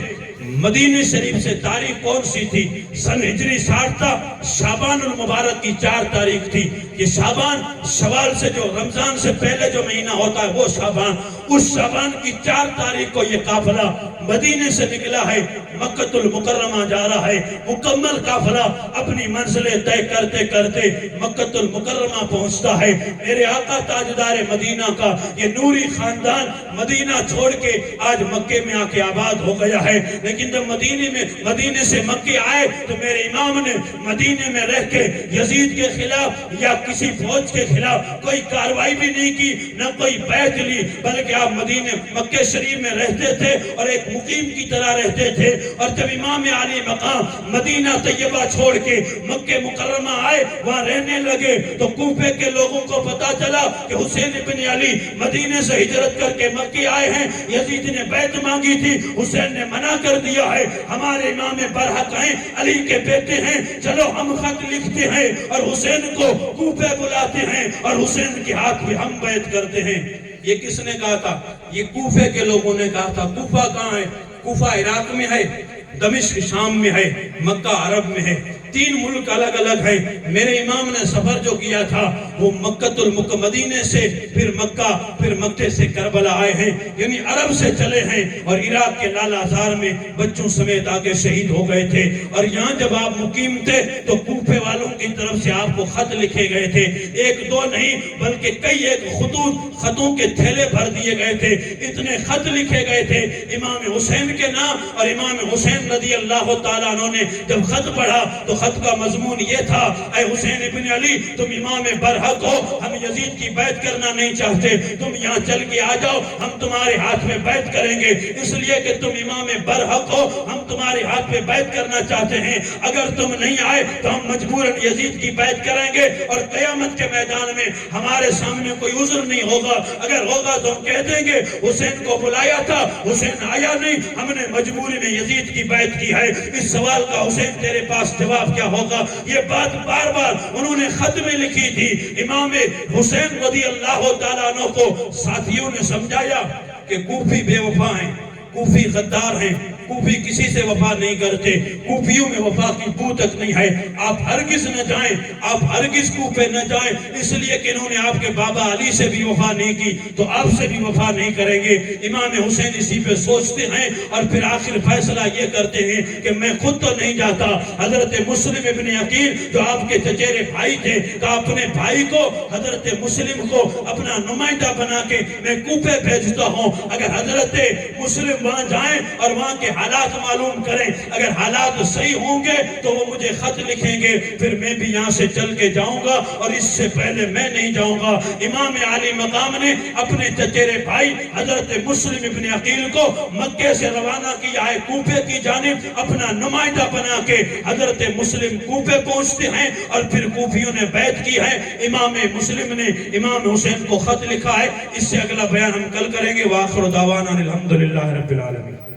مدینہ شریف سے۔ تاریخ کون سی تھی؟ سن ہجری 60 تھا، شعبان المبارک کی 4 تاریخ تھی۔ یہ شعبان، شوال سے جو رمضان سے پہلے جو مہینہ ہوتا ہے وہ شعبان، اس شعبان کی 4 تاریخ کو یہ قافلہ مدینے سے نکلا ہے، مکہ المکرمہ جا رہا ہے۔ مکمل قافلہ اپنی منزلیں طے کرتے کرتے مکہ المکرمہ پہنچتا ہے۔ میرے آقا تاجدار مدینہ کا یہ نوری خاندان مدینہ چھوڑ کے آج مکے میں آ کے آباد ہو گیا ہے، لیکن جب مدینے سے مکے آئے تو میرے امام نے مدینے میں رہ کے یزید کے خلاف یا کسی فوج کے خلاف کوئی کاروائی بھی نہیں کی، نہ کوئی بیعت لی، بلکہ آپ مکہ شریف میں رہتے تھے اور ایک مقیم کی طرح رہتے تھے۔ اور جب امام علی مقام مدینہ طیبہ چھوڑ کے مکہ مکرمہ آئے، وہاں رہنے لگے، تو کوفے کے لوگوں کو پتا چلا کہ حسین ابن علی مدینے سے ہجرت کر کے مکے آئے ہیں۔ یزید نے بیعت مانگی تھی، حسین نے منع کر دیا ہے، ہمارے امام برحق ہیں، علی کے بیٹے ہیں، چلو ہم خط لکھتے ہیں اور حسین کو کوفے بلاتے ہیں اور حسین کے ہاتھ بھی ہم بیعت کرتے ہیں۔ یہ کس نے کہا تھا؟ یہ کوفے کے لوگوں نے کہا تھا۔ کوفہ کہاں ہے؟ کوفہ عراق میں ہے، دمشق شام میں ہے، مکہ عرب میں ہے۔ 3 ملک الگ الگ ہیں۔ میرے امام نے سفر جو کیا تھا وہ مکۃ المکرمہ سے پھر مکہ، پھر مکے سے کربلا آئے ہیں، یعنی عرب سے چلے ہیں اور عراق کے لال آزار میں بچوں سمیت آگے شہید ہو گئے تھے۔ اور یہاں جب آپ مقیم تھے تو کوفے والوں کی طرف سے آپ کو خط لکھے گئے تھے، ایک دو نہیں بلکہ کئی ایک خطوں کے تھیلے بھر دیے گئے تھے، اتنے خط لکھے گئے تھے امام حسین کے نام۔ اور امام حسین رضی اللہ تعالیٰ عنہ نے جب خط پڑھا تو خط کا مضمون یہ تھا، اے حسین ابن علی تم امام برحق ہو، ہم یزید کی بیعت کرنا نہیں چاہتے، تم یہاں چل کے آ جاؤ، ہم تمہارے ہاتھ میں بیعت کریں گے، اس لیے کہ تم امام برحق ہو، ہم تمہارے ہاتھ میں بیعت کرنا چاہتے ہیں، اگر تم نہیں آئے تو ہم مجبوراً یزید کی بیعت کریں گے اور قیامت کے میدان میں ہمارے سامنے کوئی عذر نہیں ہوگا، اگر ہوگا تو ہم کہہ دیں گے حسین کو بلایا تھا، حسین آیا نہیں، ہم نے مجبوری میں یزید کی بیعت کی ہے۔ اس سوال کا حسین تیرے پاس جواب کیا ہوگا؟ یہ بات بار بار انہوں نے خط میں لکھی تھی۔ امام حسین رضی اللہ تعالیٰ عنہ کو ساتھیوں نے سمجھایا کہ کوفی بے وفا ہیں، کوفی غدار ہیں، کوفی کسی سے وفا نہیں کرتے، کوفیوں میں وفا کی بو تک نہیں ہے، آپ ہرگز نہ جائیں، آپ ہرگز کوفے نہ جائیں، اس لیے کہ انہوں نے آپ کے بابا علی سے بھی وفا نہیں کی تو آپ سے بھی وفا نہیں کریں گے۔ امام حسین اسی پہ سوچتے ہیں اور پھر آخر فیصلہ یہ کرتے ہیں کہ میں خود تو نہیں جاتا، حضرت مسلم ابن عقیل جو آپ کے چچیرے بھائی تھے تو اپنے بھائی کو، حضرت مسلم کو اپنا نمائندہ بنا کے میں کوفے بھیجتا ہوں، اگر حضرت مسلم وہاں جائیں اور وہاں کے حالات معلوم کریں، اگر حالات صحیح ہوں گے تو وہ مجھے خط لکھیں گے، پھر میں بھی یہاں سے چل کے جاؤں گا اور اس سے پہلے میں نہیں جاؤں گا۔ امام علی مقام نے اپنے چچیرے بھائی حضرت مسلم ابن عقیل کو مکے سے روانہ کیا ہے کوفے کی جانب، اپنا نمائندہ بنا کے حضرت مسلم کوفے پہنچتے ہیں اور پھر کوفیوں نے بیعت کی ہے۔ امام مسلم نے امام حسین کو خط لکھا ہے، اس سے اگلا بیان ہم کل کریں گے۔ وآخر دعوانا الحمدللہ رب العالمین۔